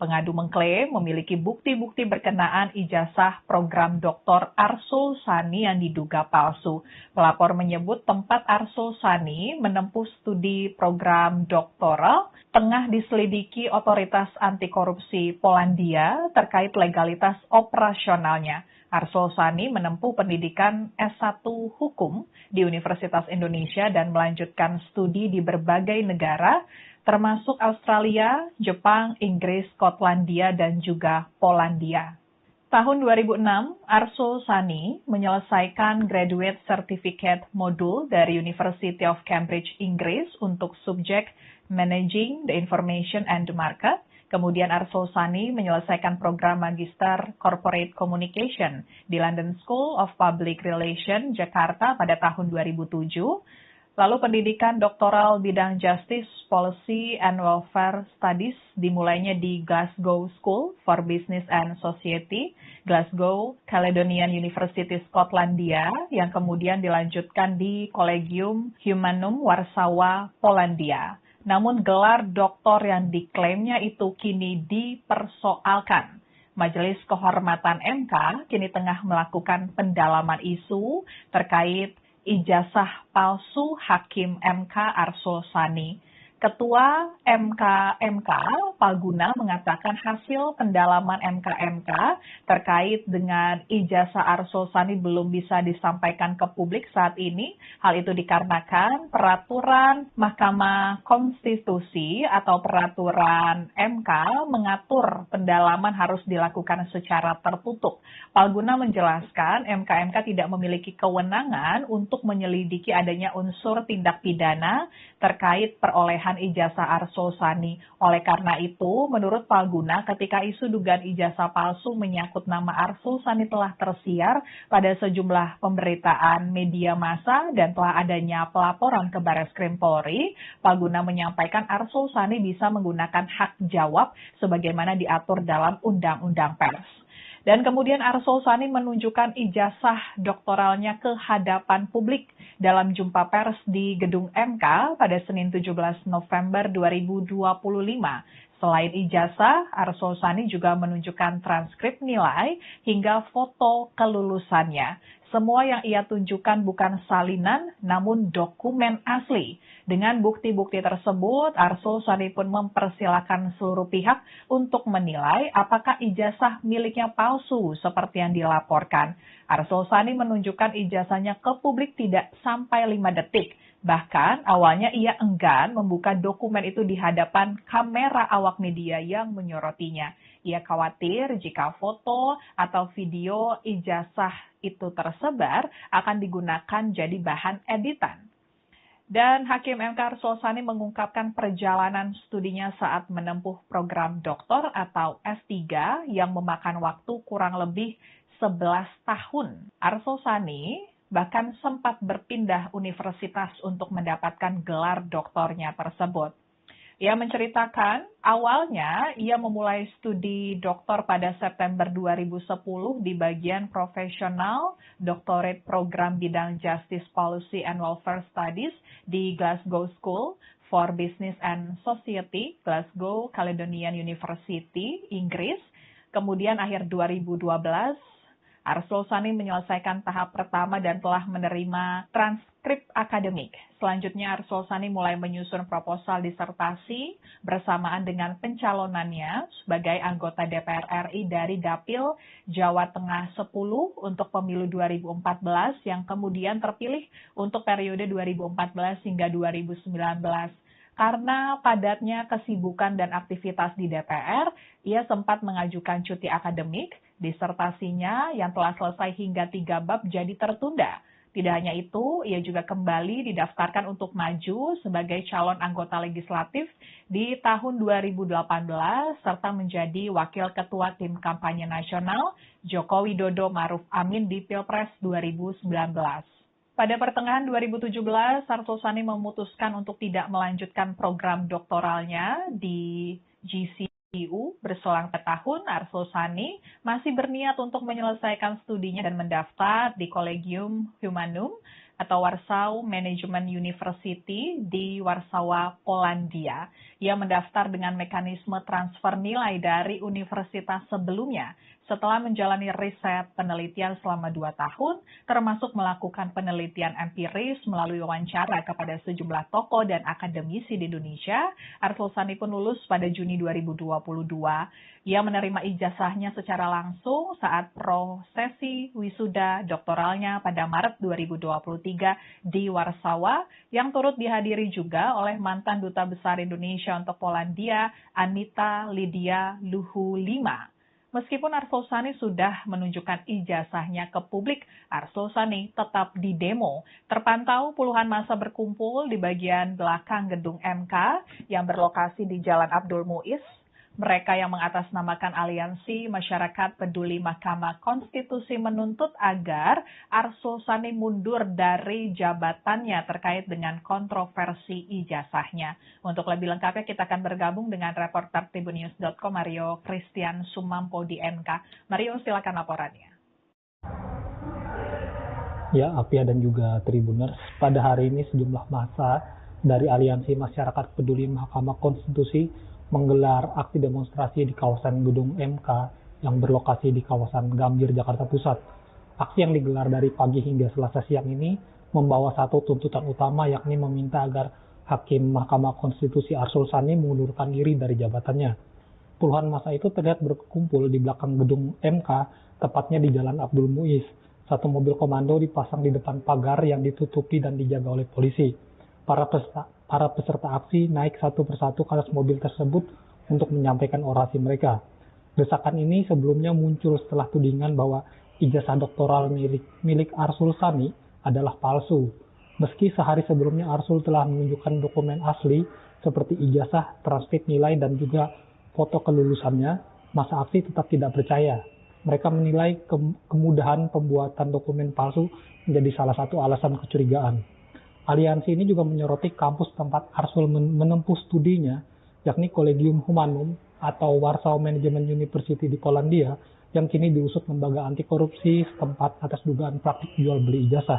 S1: Pengadu mengklaim memiliki bukti-bukti berkenaan ijazah program Dr. Arsul Sani yang diduga palsu. Pelapor menyebut tempat Arsul Sani menempuh studi program doktoral tengah diselidiki otoritas anti korupsi Polandia terkait legalitas operasionalnya. Arsul Sani menempuh pendidikan S1 Hukum di Universitas Indonesia dan melanjutkan studi di berbagai negara, termasuk Australia, Jepang, Inggris, Skotlandia, dan juga Polandia. Tahun 2006, Arsul Sani menyelesaikan Graduate Certificate Modul dari University of Cambridge, Inggris untuk subjek Managing the Information and the Market. Kemudian Arsul Sani menyelesaikan program Magister Corporate Communication di London School of Public Relations, Jakarta pada tahun 2007. Lalu pendidikan doktoral bidang Justice, Policy, and Welfare Studies dimulainya di Glasgow School for Business and Society, Glasgow Caledonian University, Skotlandia, yang kemudian dilanjutkan di Collegium Humanum, Warsawa, Polandia. Namun gelar doktor yang diklaimnya itu kini dipersoalkan. Majelis Kehormatan MK kini tengah melakukan pendalaman isu terkait ijazah palsu Hakim MK Arsul Sani. Ketua MK Palguna mengatakan hasil pendalaman MK terkait dengan ijazah Arsul Sani belum bisa disampaikan ke publik saat ini. Hal itu dikarenakan peraturan Mahkamah Konstitusi atau peraturan MK mengatur pendalaman harus dilakukan secara tertutup. Palguna menjelaskan MK tidak memiliki kewenangan untuk menyelidiki adanya unsur tindak pidana terkait perolehan ijazah Arsul Sani. Oleh karena itu, menurut Palguna, ketika isu dugaan ijazah palsu menyangkut nama Arsul Sani telah tersiar pada sejumlah pemberitaan media massa dan telah adanya pelaporan ke Barreskrim Polri, Palguna menyampaikan Arsul Sani bisa menggunakan hak jawab sebagaimana diatur dalam Undang-Undang Pers. Dan kemudian Arsul Sani menunjukkan ijazah doktoralnya ke hadapan publik dalam jumpa pers di Gedung MK pada Senin 17 November 2025. Selain ijazah, Arsul Sani juga menunjukkan transkrip nilai hingga foto kelulusannya. Semua yang ia tunjukkan bukan salinan, namun dokumen asli. Dengan bukti-bukti tersebut, Arsul Sani pun mempersilahkan seluruh pihak untuk menilai apakah ijazah miliknya palsu seperti yang dilaporkan. Arsul Sani menunjukkan ijazahnya ke publik tidak sampai 5 detik. Bahkan awalnya ia enggan membuka dokumen itu di hadapan kamera awak media yang menyorotinya. Ia khawatir jika foto atau video ijazah itu tersebar akan digunakan jadi bahan editan. Dan Hakim MK Arsul Sani mengungkapkan perjalanan studinya saat menempuh program doktor atau S3 yang memakan waktu kurang lebih 11 tahun. Arsul Sani bahkan sempat berpindah universitas untuk mendapatkan gelar doktornya tersebut. Ia menceritakan, awalnya ia memulai studi doktor pada September 2010 di bagian profesional doctorate program bidang Justice Policy and Welfare Studies di Glasgow School for Business and Society, Glasgow Caledonian University, Inggris. Kemudian akhir 2012, Arsul Sani menyelesaikan tahap pertama dan telah menerima transkrip akademik. Selanjutnya Arsul Sani mulai menyusun proposal disertasi bersamaan dengan pencalonannya sebagai anggota DPR RI dari Dapil Jawa Tengah 10 untuk pemilu 2014 yang kemudian terpilih untuk periode 2014 hingga 2019. Karena padatnya kesibukan dan aktivitas di DPR, ia sempat mengajukan cuti akademik. Disertasinya yang telah selesai hingga 3 bab jadi tertunda. Tidak hanya itu, ia juga kembali didaftarkan untuk maju sebagai calon anggota legislatif di tahun 2018 serta menjadi wakil ketua tim kampanye nasional Joko Widodo Ma'ruf Amin di Pilpres 2019. Pada pertengahan 2017, Arsul Sani memutuskan untuk tidak melanjutkan program doktoralnya di GCU. Berselang tahun, Arsul Sani masih berniat untuk menyelesaikan studinya dan mendaftar di Collegium Humanum atau Warsaw Management University di Warsawa, Polandia. Ia mendaftar dengan mekanisme transfer nilai dari universitas sebelumnya. Setelah menjalani riset penelitian selama 2 tahun, termasuk melakukan penelitian empiris melalui wawancara kepada sejumlah tokoh dan akademisi di Indonesia, Arsul Sani pun lulus pada Juni 2022. Ia menerima ijazahnya secara langsung saat prosesi wisuda doktoralnya pada Maret 2023 di Warsawa, yang turut dihadiri juga oleh mantan Duta Besar Indonesia untuk Polandia, Anita Lydia Luhulima. Meskipun Arsul Sani sudah menunjukkan ijazahnya ke publik, Arsul Sani tetap didemo. Terpantau puluhan massa berkumpul di bagian belakang gedung MK yang berlokasi di Jalan Abdul Muiz. Mereka yang mengatasnamakan Aliansi Masyarakat Peduli Mahkamah Konstitusi menuntut agar Arsul Sani mundur dari jabatannya terkait dengan kontroversi ijazahnya. Untuk lebih lengkapnya kita akan bergabung dengan reporter Tribunnews.com Mario Christian Sumampo di MK. Mario, silakan laporannya.
S2: Ya, Apia dan juga Tribuners, pada hari ini sejumlah massa dari Aliansi Masyarakat Peduli Mahkamah Konstitusi menggelar aksi demonstrasi di kawasan gedung MK yang berlokasi di kawasan Gambir, Jakarta Pusat. Aksi yang digelar dari pagi hingga Selasa siang ini membawa satu tuntutan utama, yakni meminta agar Hakim Mahkamah Konstitusi Arsul Sani mengundurkan diri dari jabatannya. Puluhan massa itu terlihat berkumpul di belakang gedung MK, tepatnya di Jalan Abdul Muiz. Satu mobil komando dipasang di depan pagar yang ditutupi dan dijaga oleh polisi. Para peserta aksi naik satu persatu ke atas mobil tersebut untuk menyampaikan orasi mereka. Desakan ini sebelumnya muncul setelah tudingan bahwa ijazah doktoral milik Arsul Sani adalah palsu. Meski sehari sebelumnya Arsul telah menunjukkan dokumen asli seperti ijazah, transkrip nilai, dan juga foto kelulusannya, massa aksi tetap tidak percaya. Mereka menilai kemudahan pembuatan dokumen palsu menjadi salah satu alasan kecurigaan. Aliansi ini juga menyoroti kampus tempat Arsul menempuh studinya, yakni Collegium Humanum atau Warsaw Management University di Polandia, yang kini diusut lembaga anti korupsi setempat atas dugaan praktik jual beli ijazah.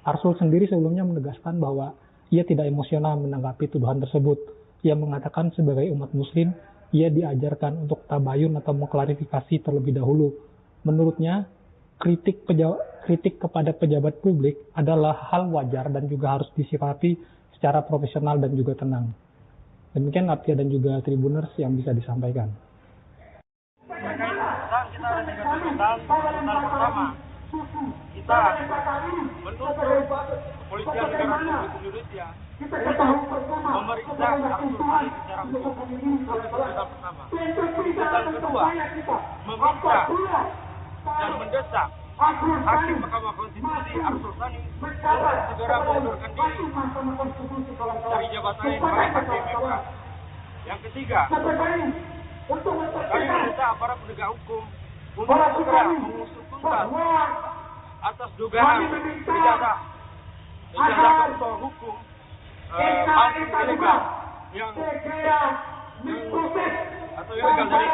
S2: Arsul sendiri sebelumnya menegaskan bahwa ia tidak emosional menanggapi tuduhan tersebut. Ia mengatakan sebagai umat muslim, ia diajarkan untuk tabayun atau mengklarifikasi terlebih dahulu. Menurutnya, kritik kepada pejabat publik adalah hal wajar dan juga harus disikapi secara profesional dan juga tenang. Demikian Apia dan juga Tribuners yang bisa disampaikan.
S3: Kita ada 3 tuntutan pertama. Kita menuntut Kepolisian Negara Republik Indonesia memeriksa Arsul Sani secara hukum. Itu tuntutan pertama. Tuntutan kedua, meminta dan mendesak Hakim Mahkamah Konstitusi Arsul Sani untuk segera mengundurkan diri dari jabatannya sebagai Hakim MK. Yang ketiga, kami meminta aparat penegak hukum untuk segera mengusut tuntas atas dugaan ijazah doktor hukum palsu ilegal yang ilegal dari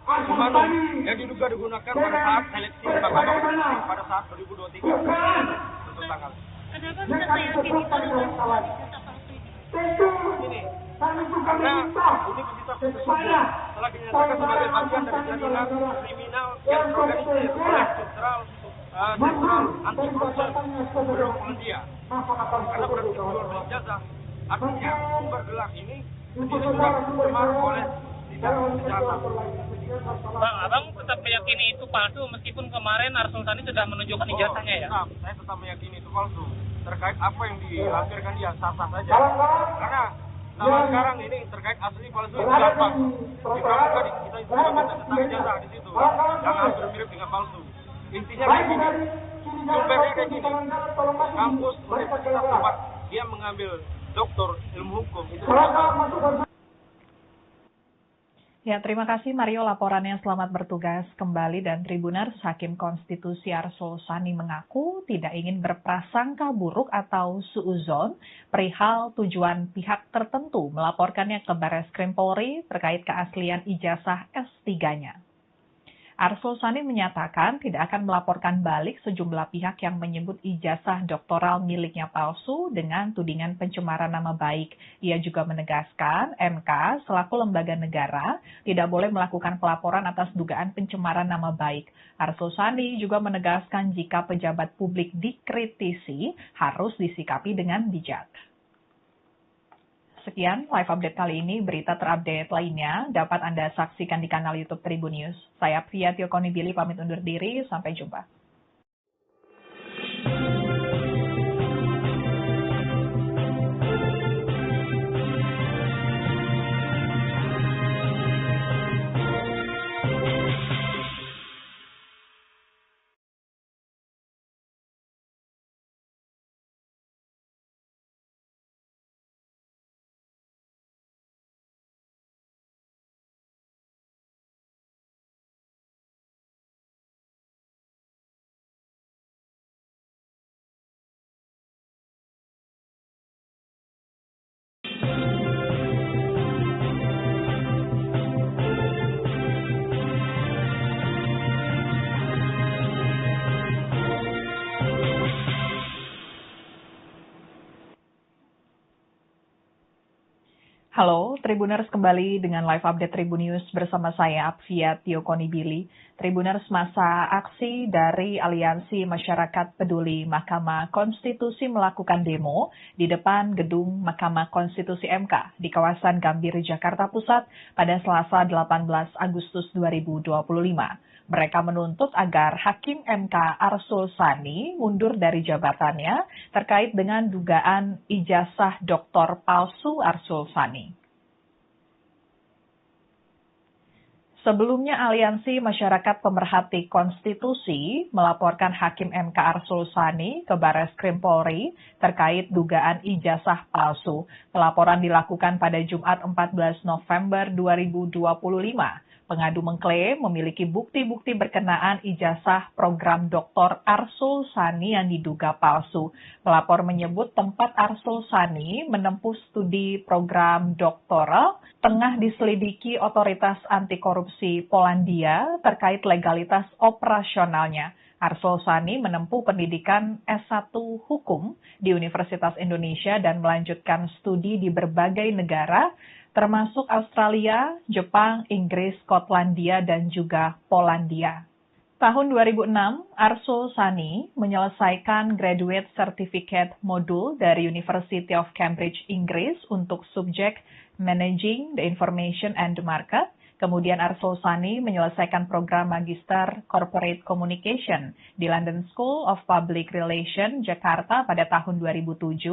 S3: Manum yang diduga digunakan pada saat seleksi Mahkamah Konstitusi pada saat 2023 untuk tanggal.
S4: Kenapa bisa meyakini kalau
S3: Ini karena Universitas tersebut telah dinyatakan sebagai bagian dari jaringan kriminal yang terorganisir oleh Sentral Anti Korupsi Biro Polandia. Karena berdasarkan ijazah, artinya sumber gelar ini sudah tercemar oleh tidak ijazah.
S4: Bang, abang tetap meyakini itu palsu meskipun kemarin Arsul Sani sudah menunjukkan ijazahnya ya?
S3: Saya tetap meyakini itu palsu. Terkait apa yang dilampirkan dia sah-sah saja. Karena zaman sekarang ini terkait asli palsu itu gampang. Di pramuka kita itu bisa tentang ijazah di situ yang hampir mirip dengan palsu. Intinya kayak gini, sumbernya kayak gini. Kampus universitas tempat dia mengambil doktor ilmu hukum itu.
S1: Ya, terima kasih Mario laporannya. Selamat bertugas kembali. Dan Tribuners, Hakim Konstitusi Arsul Sani mengaku tidak ingin berprasangka buruk atau suuzon perihal tujuan pihak tertentu melaporkannya ke Barreskrim Polri terkait keaslian ijazah S3-nya. Arsul Sani menyatakan tidak akan melaporkan balik sejumlah pihak yang menyebut ijazah doktoral miliknya palsu dengan tudingan pencemaran nama baik. Ia juga menegaskan MK selaku lembaga negara tidak boleh melakukan pelaporan atas dugaan pencemaran nama baik. Arsul Sani juga menegaskan jika pejabat publik dikritisi harus disikapi dengan bijak. Sekian live update kali ini. Berita terupdate lainnya dapat Anda saksikan di kanal YouTube Tribun News. Saya Apvia Tiokonibili pamit undur diri. Sampai jumpa. Halo, Tribuners kembali dengan live update Tribun News bersama saya Apvia Tiokonibili. Tribuners, masa aksi dari Aliansi Masyarakat Peduli Mahkamah Konstitusi melakukan demo di depan gedung Mahkamah Konstitusi MK di kawasan Gambir, Jakarta Pusat pada Selasa 18 Agustus 2025. Mereka menuntut agar Hakim MK Arsul Sani mundur dari jabatannya terkait dengan dugaan ijazah doktor palsu Arsul Sani. Sebelumnya, Aliansi Masyarakat Pemerhati Konstitusi melaporkan Hakim MK Arsul Sani ke Barreskrim Polri terkait dugaan ijazah palsu. Pelaporan dilakukan pada Jumat 14 November 2025. Pengadu mengklaim memiliki bukti-bukti berkenaan ijazah program Dr. Arsul Sani yang diduga palsu. Pelapor menyebut tempat Arsul Sani menempuh studi program doktoral tengah diselidiki otoritas anti korupsi Polandia terkait legalitas operasionalnya. Arsul Sani menempuh pendidikan S1 Hukum di Universitas Indonesia dan melanjutkan studi di berbagai negara termasuk Australia, Jepang, Inggris, Skotlandia, dan juga Polandia. Tahun 2006, Arsul Sani menyelesaikan Graduate Certificate Module dari University of Cambridge, Inggris untuk subjek Managing the Information and the Market. Kemudian Arsul Sani menyelesaikan program Magister Corporate Communication di London School of Public Relations, Jakarta pada tahun 2007.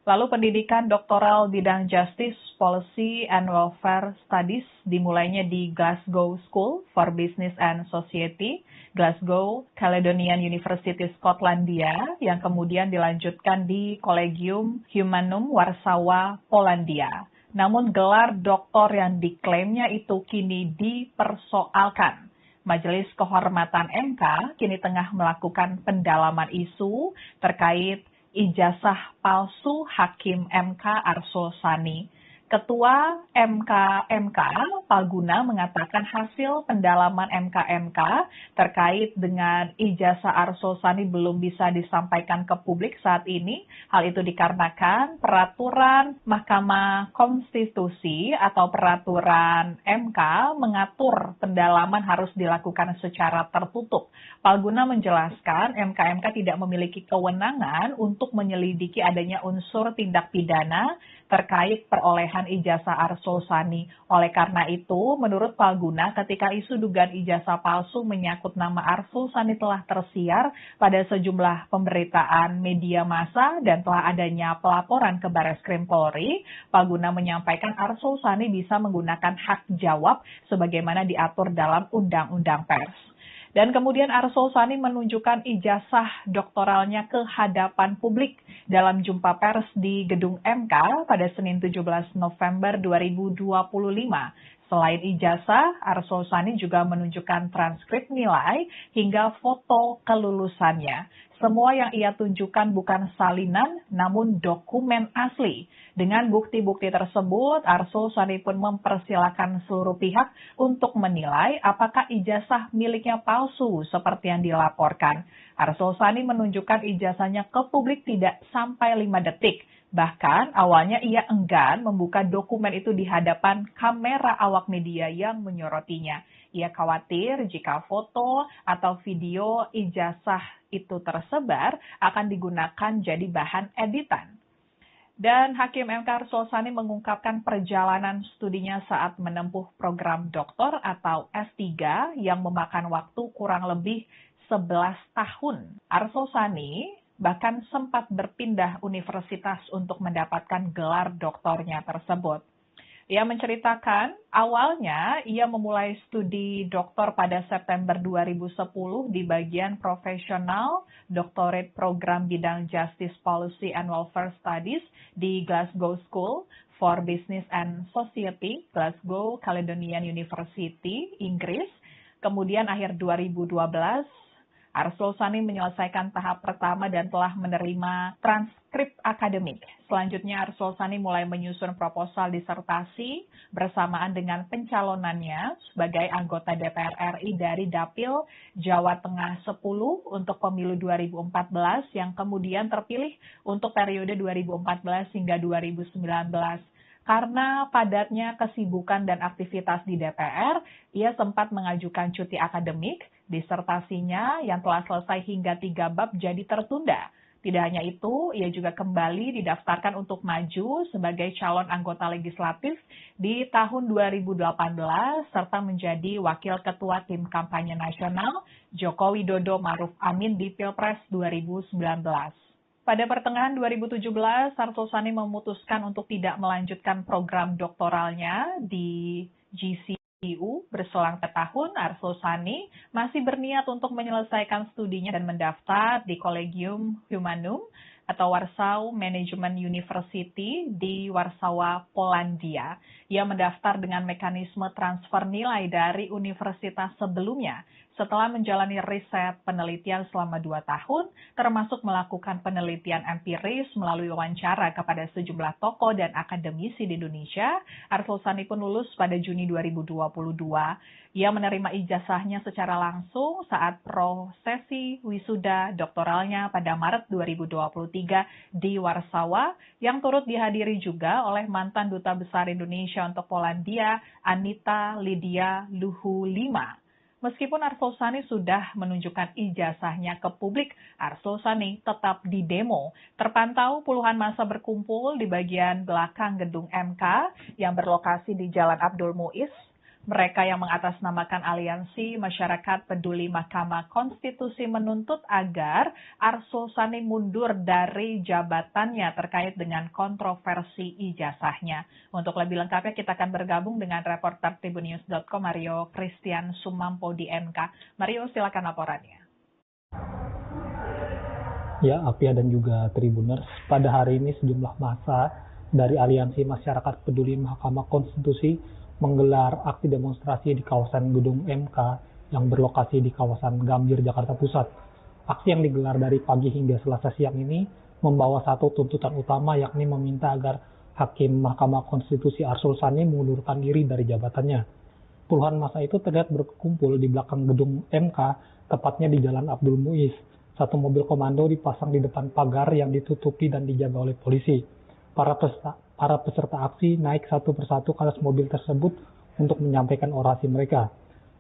S1: Lalu pendidikan doktoral bidang Justice, Policy, and Welfare Studies dimulainya di Glasgow School for Business and Society, Glasgow Caledonian University, Skotlandia, yang kemudian dilanjutkan di Collegium Humanum, Warsawa, Polandia. Namun gelar doktor yang diklaimnya itu kini dipersoalkan. Majelis Kehormatan MK kini tengah melakukan pendalaman isu terkait ijazah palsu Hakim MK Arsul Sani. Ketua MK Palguna mengatakan hasil pendalaman MK terkait dengan ijazah Arsul Sani belum bisa disampaikan ke publik saat ini. Hal itu dikarenakan peraturan Mahkamah Konstitusi atau peraturan MK mengatur pendalaman harus dilakukan secara tertutup. Palguna menjelaskan MK tidak memiliki kewenangan untuk menyelidiki adanya unsur tindak pidana terkait perolehan ijazah Arsul Sani. Oleh karena itu, menurut Palguna, ketika isu dugaan ijazah palsu menyangkut nama Arsul Sani telah tersiar pada sejumlah pemberitaan media massa dan telah adanya pelaporan ke Bareskrim Polri, Palguna menyampaikan Arsul Sani bisa menggunakan hak jawab sebagaimana diatur dalam Undang-Undang Pers. Dan kemudian Arsul Sani menunjukkan ijazah doktoralnya ke hadapan publik dalam jumpa pers di Gedung MK pada Senin 17 November 2025. Selain ijazah, Arsul Sani juga menunjukkan transkrip nilai hingga foto kelulusannya. Semua yang ia tunjukkan bukan salinan, namun dokumen asli. Dengan bukti-bukti tersebut, Arsul Sani pun mempersilahkan seluruh pihak untuk menilai apakah ijazah miliknya palsu seperti yang dilaporkan. Arsul Sani menunjukkan ijazahnya ke publik tidak sampai 5 detik. Bahkan awalnya ia enggan membuka dokumen itu di hadapan kamera awak media yang menyorotinya. Ia khawatir jika foto atau video ijazah itu tersebar akan digunakan jadi bahan editan. Dan Hakim MK Arsul Sani mengungkapkan perjalanan studinya saat menempuh program doktor atau S3 yang memakan waktu kurang lebih 11 tahun. Arsul Sani bahkan sempat berpindah universitas untuk mendapatkan gelar doktornya tersebut. Ia menceritakan, awalnya ia memulai studi doktor pada September 2010 di bagian profesional doctorate program bidang Justice Policy and Welfare Studies di Glasgow School for Business and Society, Glasgow Caledonian University, Inggris. Kemudian akhir 2012, Arsul Sani menyelesaikan tahap pertama dan telah menerima transkrip akademik. Selanjutnya Arsul Sani mulai menyusun proposal disertasi bersamaan dengan pencalonannya sebagai anggota DPR RI dari Dapil Jawa Tengah 10 untuk pemilu 2014 yang kemudian terpilih untuk periode 2014 hingga 2019. Karena padatnya kesibukan dan aktivitas di DPR, ia sempat mengajukan cuti akademik, disertasinya yang telah selesai hingga 3 bab jadi tertunda. Tidak hanya itu, ia juga kembali didaftarkan untuk maju sebagai calon anggota legislatif di tahun 2018, serta menjadi wakil ketua tim kampanye nasional Joko Widodo Ma'ruf Amin di Pilpres 2019. Pada pertengahan 2017, Arsul Sani memutuskan untuk tidak melanjutkan program doktoralnya di GCU. Berselang tahun, Arsul Sani masih berniat untuk menyelesaikan studinya dan mendaftar di Collegium Humanum atau Warsaw Management University di Warsawa, Polandia. Ia mendaftar dengan mekanisme transfer nilai dari universitas sebelumnya. setelah menjalani riset penelitian selama 2 tahun, termasuk melakukan penelitian empiris melalui wawancara kepada sejumlah tokoh dan akademisi di Indonesia, Arsul Sani pun lulus pada Juni 2022. Ia menerima ijazahnya secara langsung saat prosesi wisuda doktoralnya pada Maret 2023 di Warsawa, yang turut dihadiri juga oleh mantan Duta Besar Indonesia untuk Polandia, Anita Lydia Luhulima. Meskipun Arsul Sani sudah menunjukkan ijazahnya ke publik, Arsul Sani tetap didemo. Terpantau puluhan massa berkumpul di bagian belakang gedung MK yang berlokasi di Jalan Abdul Muiz. Mereka yang mengatasnamakan Aliansi Masyarakat Peduli Mahkamah Konstitusi menuntut agar Arsul Sani mundur dari jabatannya terkait dengan kontroversi ijazahnya. Untuk lebih lengkapnya kita akan bergabung dengan reporter Tribunnews.com Mario Christian Sumampo di MK. Mario, silakan laporannya.
S2: Ya, Apia dan juga Tribuners, pada hari ini sejumlah massa dari Aliansi Masyarakat Peduli Mahkamah Konstitusi menggelar aksi demonstrasi di kawasan gedung MK yang berlokasi di kawasan Gambir, Jakarta Pusat. Aksi yang digelar dari pagi hingga Selasa siang ini membawa satu tuntutan utama, yakni meminta agar Hakim Mahkamah Konstitusi Arsul Sani mengundurkan diri dari jabatannya. Puluhan massa itu terlihat berkumpul di belakang gedung MK, tepatnya di Jalan Abdul Muiz. Satu mobil komando dipasang di depan pagar yang ditutupi dan dijaga oleh polisi. Para peserta aksi naik satu persatu ke atas mobil tersebut untuk menyampaikan orasi mereka.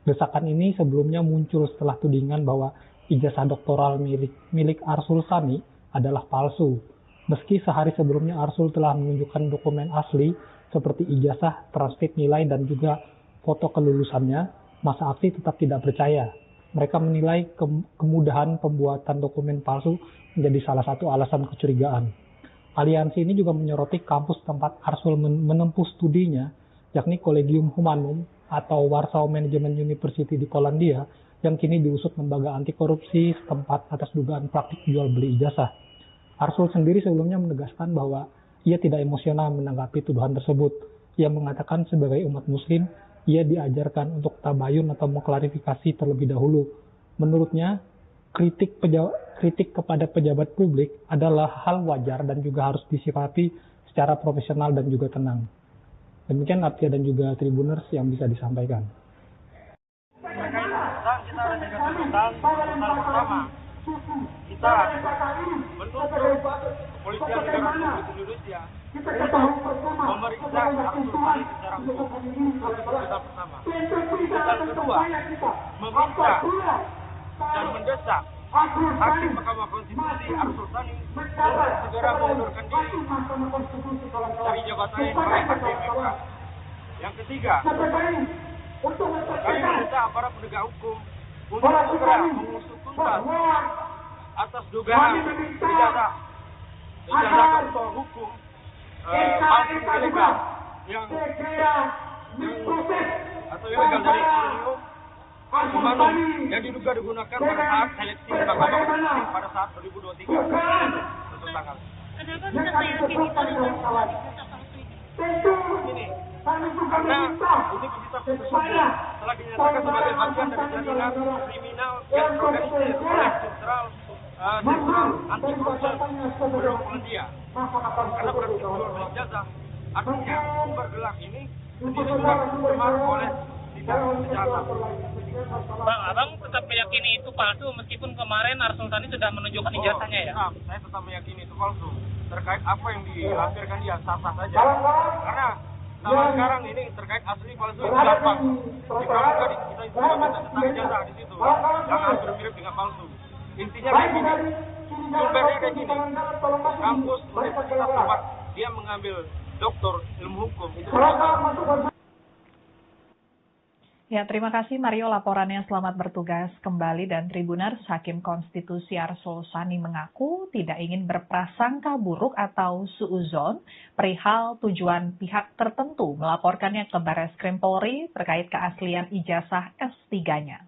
S2: Desakan ini sebelumnya muncul setelah tudingan bahwa ijazah doktoral milik Arsul Sani adalah palsu. Meski sehari sebelumnya Arsul telah menunjukkan dokumen asli seperti ijazah, transkrip nilai, dan juga foto kelulusannya, massa aksi tetap tidak percaya. Mereka menilai kemudahan pembuatan dokumen palsu menjadi salah satu alasan kecurigaan. Aliansi ini juga menyoroti kampus tempat Arsul menempuh studinya, yakni Collegium Humanum atau Warsaw Management University di Polandia, yang kini diusut lembaga anti korupsi setempat atas dugaan praktik jual beli ijazah. Arsul sendiri sebelumnya menegaskan bahwa ia tidak emosional menanggapi tuduhan tersebut. Ia mengatakan sebagai umat muslim, ia diajarkan untuk tabayun atau mengklarifikasi terlebih dahulu. Menurutnya, kritik kepada pejabat publik adalah hal wajar dan juga harus disikapi secara profesional dan juga tenang. Demikian Apia dan juga Tribuners yang bisa disampaikan.
S3: Dan kita ada tiga tuntutan pertama, kita menuntut Kepolisian Negara Republik Indonesia untuk memeriksa Arsul Sani secara hukum. Itu tuntutan pertama. Tuntutan kedua, meminta dan mendesak Hakim Mahkamah Konstitusi Arsul Sani untuk segera mengundurkan diri dari jabatannya sebagai Hakim MK. Yang ketiga, kami meminta aparat penegak hukum untuk segera mengusut tuntas atas dugaan ijazah kantor hukum palsu ilegal yang atau ilegal dari Collegium Humanum yang diduga digunakan pada saat seleksi Mahkamah Konstitusi pada saat 2023 untuk tanggal.
S4: Kenapa bisa yakin itu adalah ijazah palsu ini?
S3: Ini karena Universitas tersebut telah dinyatakan sebagai bagian dari jaringan kriminal yang terorganisir oleh Sentral Anti Korupsi Gedung Polandia. Karena praktik jual beli ijazah, artinya sumber gelap ini sendiri juga terpengaruh oleh tidak kejahatan.
S4: Bang, abang tetap meyakini itu palsu meskipun kemarin Arsul Sani sudah menunjukkan ijazahnya ya?
S3: Saya tetap meyakini itu palsu. Terkait apa yang dilampirkan dia sah-sah saja. Karena zaman sekarang ini terkait asli palsu itu gampang. Di pramuka kita itu juga bisa tentang ijazah di situ yang hampir mirip dengan palsu. Intinya kayak gini, sumbernya kayak gini. Kampus universitas tempat dia mengambil doktor ilmu hukum itu palsu.
S1: Ya, terima kasih Mario laporannya. Selamat bertugas kembali. Dan Tribuners, Hakim Konstitusi Arsul Sani mengaku tidak ingin berprasangka buruk atau suuzon perihal tujuan pihak tertentu melaporkannya ke Barreskrim Polri terkait keaslian ijazah S3-nya.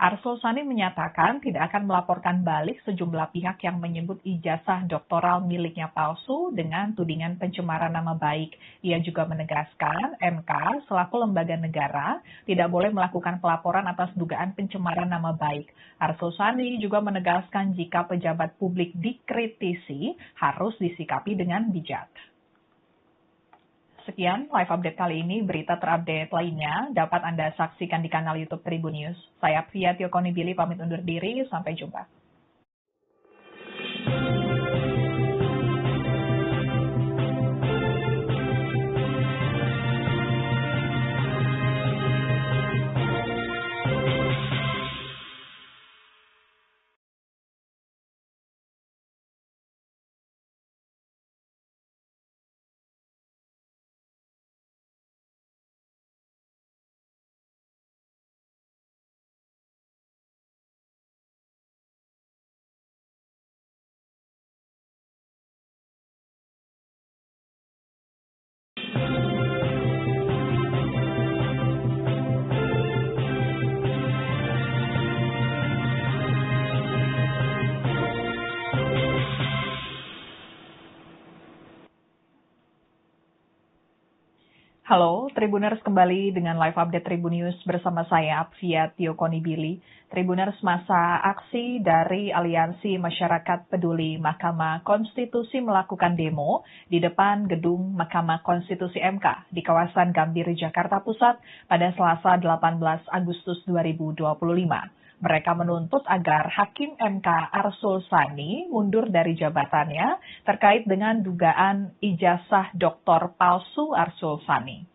S1: Arsul Sani menyatakan tidak akan melaporkan balik sejumlah pihak yang menyebut ijazah doktoral miliknya palsu dengan tudingan pencemaran nama baik. Ia juga menegaskan MK selaku lembaga negara tidak boleh melakukan pelaporan atas dugaan pencemaran nama baik. Arsul Sani juga menegaskan jika pejabat publik dikritisi harus disikapi dengan bijak. Sekian live update kali ini. Berita terupdate lainnya dapat Anda saksikan di kanal YouTube Tribun News. Saya Apvia Tiokonibili pamit undur diri. Sampai jumpa. Halo, Tribuners kembali dengan live update Tribun News bersama saya Apvia Tiokonibili. Tribuners, masa aksi dari Aliansi Masyarakat Peduli Mahkamah Konstitusi melakukan demo di depan gedung Mahkamah Konstitusi MK di kawasan Gambir, Jakarta Pusat pada Selasa 18 Agustus 2025. Mereka menuntut agar Hakim MK Arsul Sani mundur dari jabatannya terkait dengan dugaan ijazah doktor palsu Arsul Sani.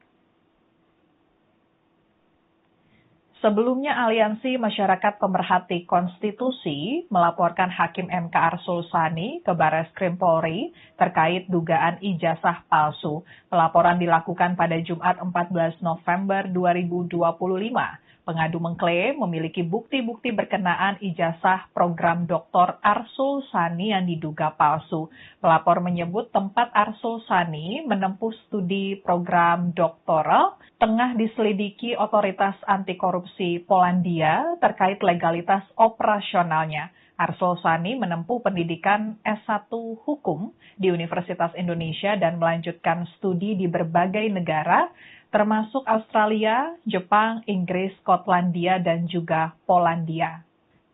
S1: Sebelumnya, Aliansi Masyarakat Pemerhati Konstitusi melaporkan Hakim MK Arsul Sani ke Barreskrim Polri terkait dugaan ijazah palsu. Pelaporan dilakukan pada Jumat 14 November 2025. Pengadu mengklaim memiliki bukti-bukti berkenaan ijazah program Dr. Arsul Sani yang diduga palsu. Pelapor menyebut tempat Arsul Sani menempuh studi program doktoral tengah diselidiki otoritas anti korupsi Polandia terkait legalitas operasionalnya. Arsul Sani menempuh pendidikan S1 Hukum di Universitas Indonesia dan melanjutkan studi di berbagai negara, termasuk Australia, Jepang, Inggris, Skotlandia, dan juga Polandia.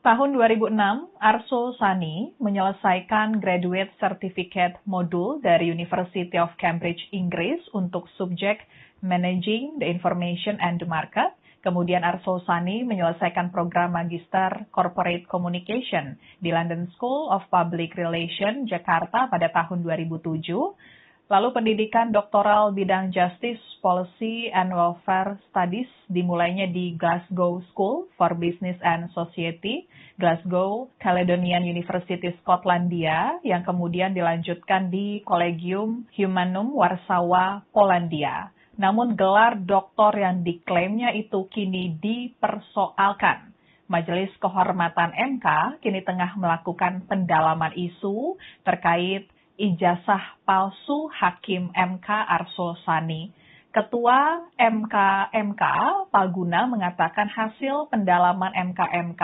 S1: Tahun 2006, Arsul Sani menyelesaikan Graduate Certificate Modul dari University of Cambridge, Inggris untuk subjek Managing the Information and the Market. Kemudian Arsul Sani menyelesaikan program Magister Corporate Communication di London School of Public Relations, Jakarta pada tahun 2007. Lalu pendidikan doktoral bidang Justice, Policy, and Welfare Studies dimulainya di Glasgow School for Business and Society, Glasgow Caledonian University, Skotlandia, yang kemudian dilanjutkan di Collegium Humanum, Warsawa, Polandia. Namun gelar doktor yang diklaimnya itu kini dipersoalkan. Majelis Kehormatan MK kini tengah melakukan pendalaman isu terkait ijazah palsu Hakim MK Arsul Sani. Ketua MK Palguna mengatakan hasil pendalaman MK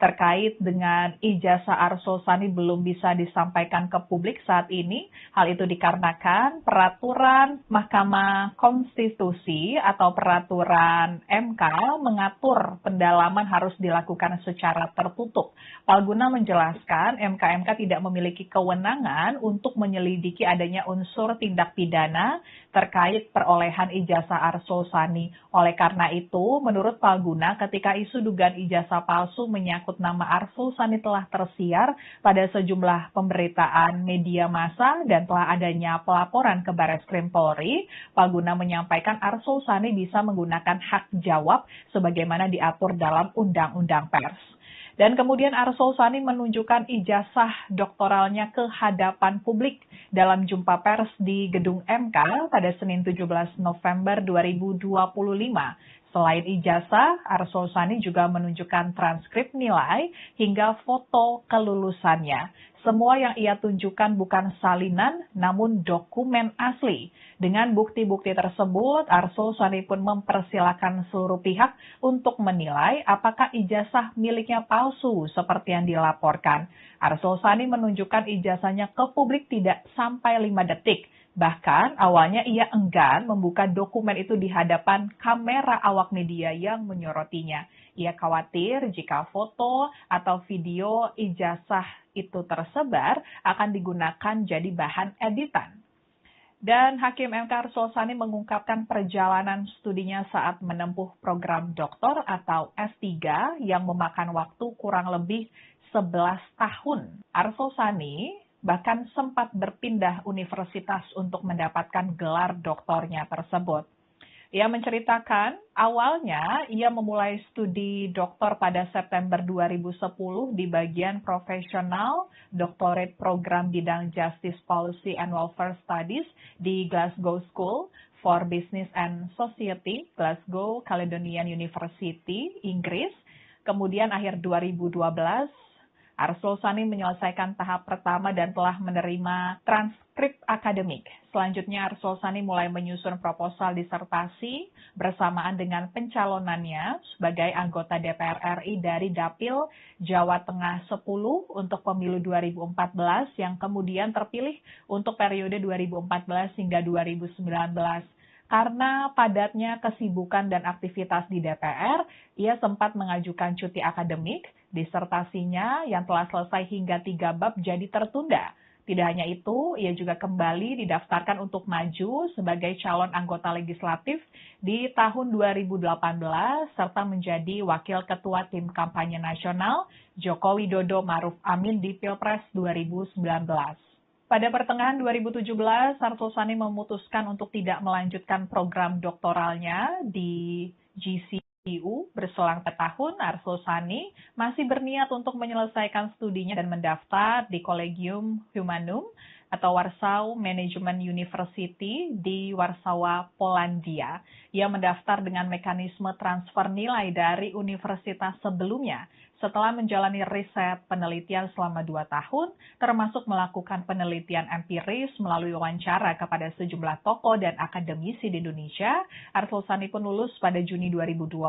S1: terkait dengan ijazah Arsul Sani belum bisa disampaikan ke publik saat ini. Hal itu dikarenakan peraturan Mahkamah Konstitusi atau peraturan MK mengatur pendalaman harus dilakukan secara tertutup. Palguna menjelaskan MK tidak memiliki kewenangan untuk menyelidiki adanya unsur tindak pidana terkait perolehan ijazah Arsul Sani. Oleh karena itu, menurut Palguna, ketika isu dugaan ijazah palsu menyangkut nama Arsul Sani telah tersiar pada sejumlah pemberitaan media massa dan telah adanya pelaporan ke Barreskrim Polri, Palguna menyampaikan Arsul Sani bisa menggunakan hak jawab sebagaimana diatur dalam Undang-Undang Pers. Dan kemudian Arsul Sani menunjukkan ijazah doktoralnya ke hadapan publik dalam jumpa pers di Gedung MK pada Senin 17 November 2025. Selain ijazah, Arsul Sani juga menunjukkan transkrip nilai hingga foto kelulusannya. Semua yang ia tunjukkan bukan salinan, namun dokumen asli. Dengan bukti-bukti tersebut, Arsul Sani pun mempersilahkan seluruh pihak untuk menilai apakah ijazah miliknya palsu seperti yang dilaporkan. Arsul Sani menunjukkan ijazahnya ke publik tidak sampai 5 detik. Bahkan awalnya ia enggan membuka dokumen itu di hadapan kamera awak media yang menyorotinya. Ia khawatir jika foto atau video ijazah itu tersebar akan digunakan jadi bahan editan. Dan Hakim MK Arsul Sani mengungkapkan perjalanan studinya saat menempuh program doktor atau S3 yang memakan waktu kurang lebih 11 tahun. Arsul Sani bahkan sempat berpindah universitas untuk mendapatkan gelar doktornya tersebut. Ia menceritakan awalnya ia memulai studi doktor pada September 2010 di bagian profesional doctorate program bidang Justice Policy and Welfare Studies di Glasgow School for Business and Society, Glasgow Caledonian University, Inggris. Kemudian akhir 2012, Arsul Sani menyelesaikan tahap pertama dan telah menerima transkrip akademik. Selanjutnya Arsul Sani mulai menyusun proposal disertasi bersamaan dengan pencalonannya sebagai anggota DPR RI dari Dapil Jawa Tengah 10 untuk pemilu 2014 yang kemudian terpilih untuk periode 2014 hingga 2019. Karena padatnya kesibukan dan aktivitas di DPR, ia sempat mengajukan cuti akademik. Disertasinya yang telah selesai hingga 3 bab jadi tertunda. Tidak hanya itu, ia juga kembali didaftarkan untuk maju sebagai calon anggota legislatif di tahun 2018 serta menjadi wakil ketua tim kampanye nasional Joko Widodo Ma'ruf Amin di Pilpres 2019. Pada pertengahan 2017, Arsul Sani memutuskan untuk tidak melanjutkan program doktoralnya di GCU. Berselang setahun, Arsul Sani masih berniat untuk menyelesaikan studinya dan mendaftar di Collegium Humanum atau Warsaw Management University di Warsawa, Polandia. Ia mendaftar dengan mekanisme transfer nilai dari universitas sebelumnya. Setelah menjalani riset penelitian selama 2 tahun, termasuk melakukan penelitian empiris melalui wawancara kepada sejumlah tokoh dan akademisi di Indonesia, Arsul Sani pun lulus pada Juni 2022.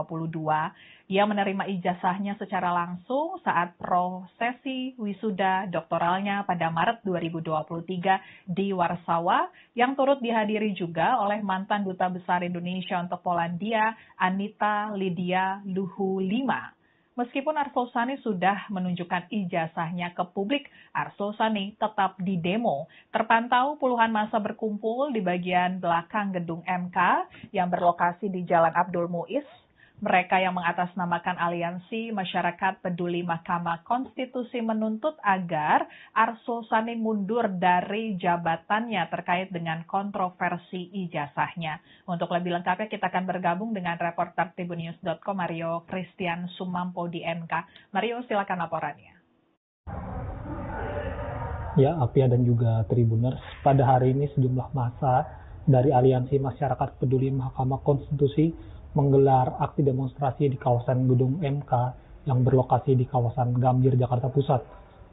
S1: Ia menerima ijazahnya secara langsung saat prosesi wisuda doktoralnya pada Maret 2023 di Warsawa, yang turut dihadiri juga oleh mantan Duta Besar Indonesia untuk Polandia, Anita Lydia Luhulima. Meskipun Arsul Sani sudah menunjukkan ijazahnya ke publik, Arsul Sani tetap didemo. Terpantau puluhan massa berkumpul di bagian belakang gedung MK yang berlokasi di Jalan Abdul Muiz. Mereka yang mengatasnamakan Aliansi Masyarakat Peduli Mahkamah Konstitusi menuntut agar Arsul Sani mundur dari jabatannya terkait dengan kontroversi ijazahnya. Untuk lebih lengkapnya kita akan bergabung dengan reporter Tribunnews.com Mario Christian Sumampo di MK. Mario, silakan laporannya.
S2: Ya, Apia dan juga Tribuners, pada hari ini sejumlah massa dari Aliansi Masyarakat Peduli Mahkamah Konstitusi menggelar aksi demonstrasi di kawasan gedung MK yang berlokasi di kawasan Gambir, Jakarta Pusat.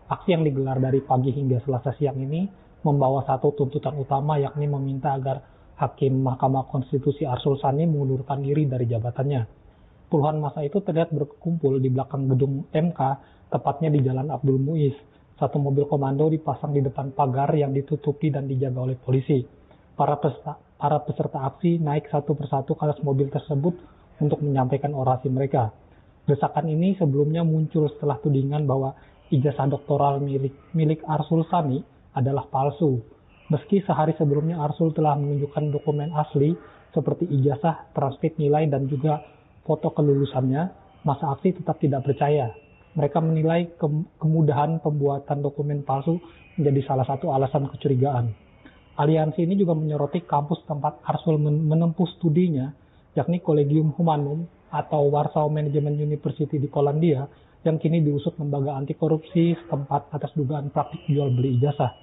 S2: Aksi yang digelar dari pagi hingga Selasa siang ini membawa satu tuntutan utama, yakni meminta agar Hakim Mahkamah Konstitusi Arsul Sani mengundurkan diri dari jabatannya. Puluhan massa itu terlihat berkumpul di belakang gedung MK, tepatnya di Jalan Abdul Muiz. Satu mobil komando dipasang di depan pagar yang ditutupi dan dijaga oleh polisi. Para peserta aksi naik satu persatu ke atas mobil tersebut untuk menyampaikan orasi mereka. Desakan ini sebelumnya muncul setelah tudingan bahwa ijazah doktoral milik Arsul Sani adalah palsu. Meski sehari sebelumnya Arsul telah menunjukkan dokumen asli seperti ijazah, transkrip nilai, dan juga foto kelulusannya, massa aksi tetap tidak percaya. Mereka menilai kemudahan pembuatan dokumen palsu menjadi salah satu alasan kecurigaan. Aliansi ini juga menyoroti kampus tempat Arsul menempuh studinya, yakni Collegium Humanum atau Warsaw Management University di Polandia, yang kini diusut lembaga anti korupsi setempat atas dugaan praktik jual beli ijazah.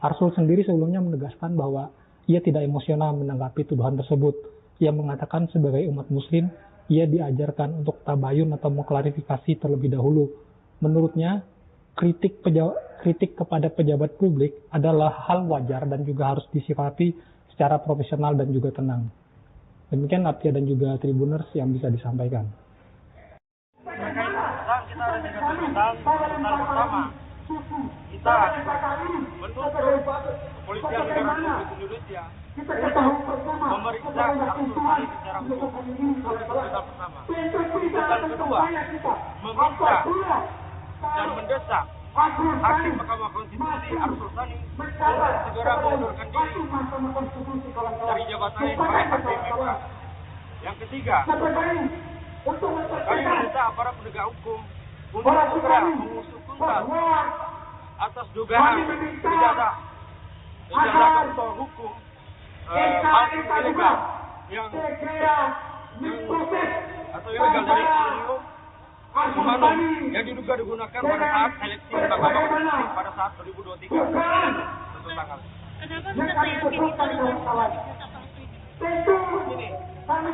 S2: Arsul sendiri sebelumnya menegaskan bahwa ia tidak emosional menanggapi tuduhan tersebut. Ia mengatakan sebagai umat muslim, ia diajarkan untuk tabayun atau mengklarifikasi terlebih dahulu. Menurutnya, kritik kritik kepada pejabat publik adalah hal wajar dan juga harus disikapi secara profesional dan juga tenang. Demikian Apvia dan juga Tribuners yang bisa disampaikan.
S3: Dan kita ada 3 tuntutan. Tuntutan pertama, kita menuntut Kepolisian Negara Republik Indonesia memeriksa Arsul Sani secara hukum. Itu tuntutan pertama. Tuntutan kedua, meminta dan mendesak Hakim Mahkamah Konstitusi Arsul Sani untuk segera mengundurkan diri dari jabatannya sebagai Hakim MK. Yang ketiga, kami meminta aparat penegak hukum untuk segera mengusut tuntas atas dugaan ijazah doktor hukum palsu ilegal yang ilegal dari Humanum yang diduga digunakan pada saat seleksi Mahkamah Konstitusi pada saat 2023 untuk tanggal.
S4: Kenapa bisa yakin itu adalah
S3: Ini karena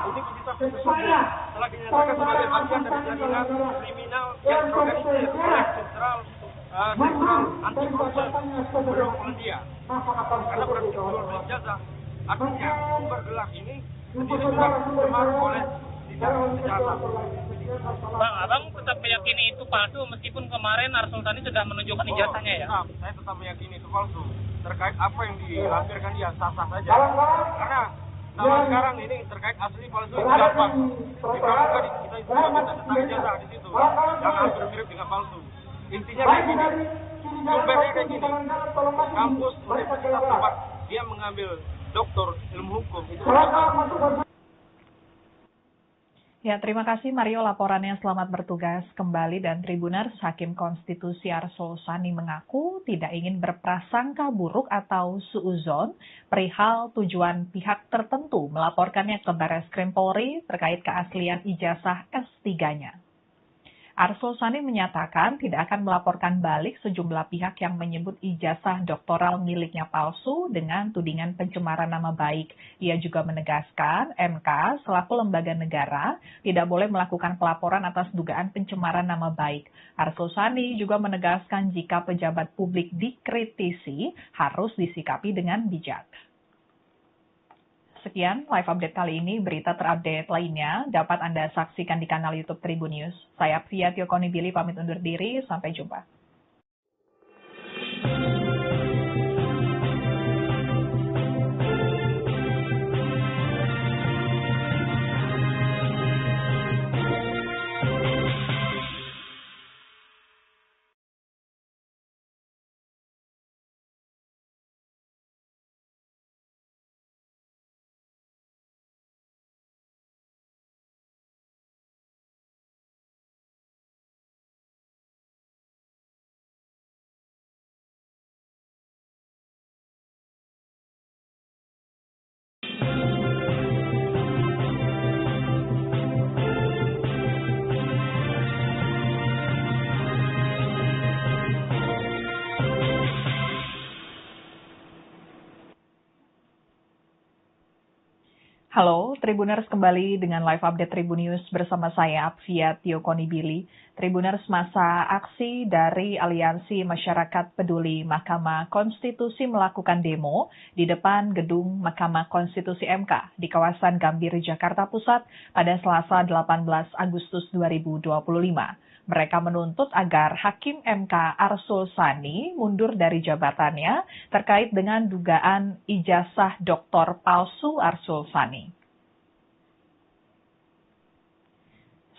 S3: Universitas tersebut telah dinyatakan sebagai bagian dari jaringan kriminal yang terorganisir oleh Sentral Anti Korupsi Gedung Polandia. Karena praktik jual beli ijazah, artinya sumber gelap ini sendiri sudah terpengaruh oleh tindak kejahatan.
S4: Bang, abang tetap meyakini itu palsu meskipun kemarin Arsul Sani sudah menunjukkan ijazahnya ya?
S3: Saya tetap meyakini itu palsu. Terkait apa yang dilampirkan dia sah-sah saja. Karena zaman sekarang ini terkait asli palsu itu gampang. Di pramuka kita itu bisa tentang ijazah di situ. Yang hampir mirip dengan palsu. Intinya kayak gini. Sumbernya kayak gini. Kampus universitas tempat dia mengambil doktor ilmu hukum itu palsu.
S1: Ya, terima kasih Mario laporannya. Selamat bertugas kembali. Dan Tribuners, Hakim Konstitusi Arsul Sani mengaku tidak ingin berprasangka buruk atau suuzon perihal tujuan pihak tertentu melaporkannya ke Barreskrim Polri terkait keaslian ijazah S3-nya. Arsul Sani menyatakan tidak akan melaporkan balik sejumlah pihak yang menyebut ijazah doktoral miliknya palsu dengan tudingan pencemaran nama baik. Ia juga menegaskan MK selaku lembaga negara tidak boleh melakukan pelaporan atas dugaan pencemaran nama baik. Arsul Sani juga menegaskan jika pejabat publik dikritisi harus disikapi dengan bijak. Sekian live update kali ini. Berita terupdate lainnya dapat Anda saksikan di kanal YouTube Tribun News. Saya Apvia Tiokonibili pamit undur diri. Sampai jumpa. Halo, Tribuners kembali dengan live update Tribun News bersama saya Apvia Tiokonibili. Tribuners, masa aksi dari Aliansi Masyarakat Peduli Mahkamah Konstitusi melakukan demo di depan gedung Mahkamah Konstitusi MK di kawasan Gambir, Jakarta Pusat pada Selasa 18 Agustus 2025. Mereka menuntut agar Hakim MK Arsul Sani mundur dari jabatannya terkait dengan dugaan ijazah doktor palsu Arsul Sani.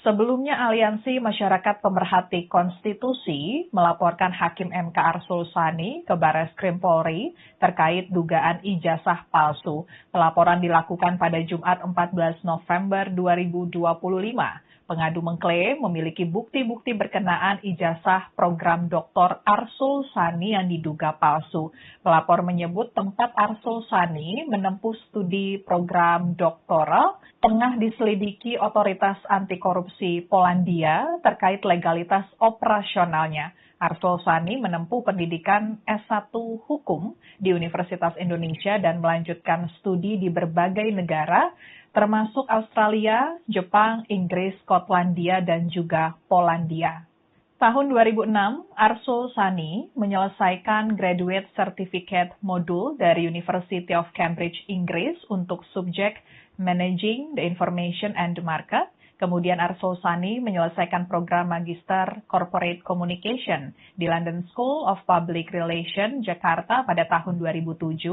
S1: Sebelumnya, Aliansi Masyarakat Pemerhati Konstitusi melaporkan Hakim MK Arsul Sani ke Barreskrim Polri terkait dugaan ijazah palsu. Pelaporan dilakukan pada Jumat 14 November 2025. Pengadu mengklaim memiliki bukti-bukti berkenaan ijazah program Dr. Arsul Sani yang diduga palsu. Pelapor menyebut tempat Arsul Sani menempuh studi program doktoral tengah diselidiki otoritas anti korupsi Polandia terkait legalitas operasionalnya. Arsul Sani menempuh pendidikan S1 Hukum di Universitas Indonesia dan melanjutkan studi di berbagai negara, termasuk Australia, Jepang, Inggris, Skotlandia, dan juga Polandia. Tahun 2006, Arsul Sani menyelesaikan Graduate Certificate Modul dari University of Cambridge, Inggris untuk subjek Managing the Information and the Market. Kemudian Arsul Sani menyelesaikan program Magister Corporate Communication di London School of Public Relations, Jakarta pada tahun 2007.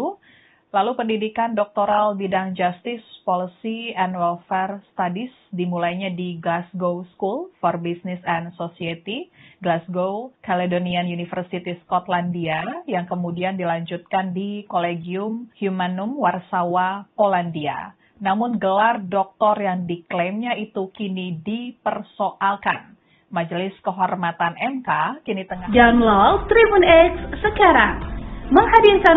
S1: Lalu pendidikan doktoral bidang Justice, Policy, and Welfare Studies dimulainya di Glasgow School for Business and Society, Glasgow Caledonian University, Skotlandia, yang kemudian dilanjutkan di Collegium Humanum, Warsawa, Polandia. Namun gelar doktor yang diklaimnya itu kini dipersoalkan. Majelis Kehormatan MK kini tengah...
S5: Download Tribun X sekarang. Menghadirkan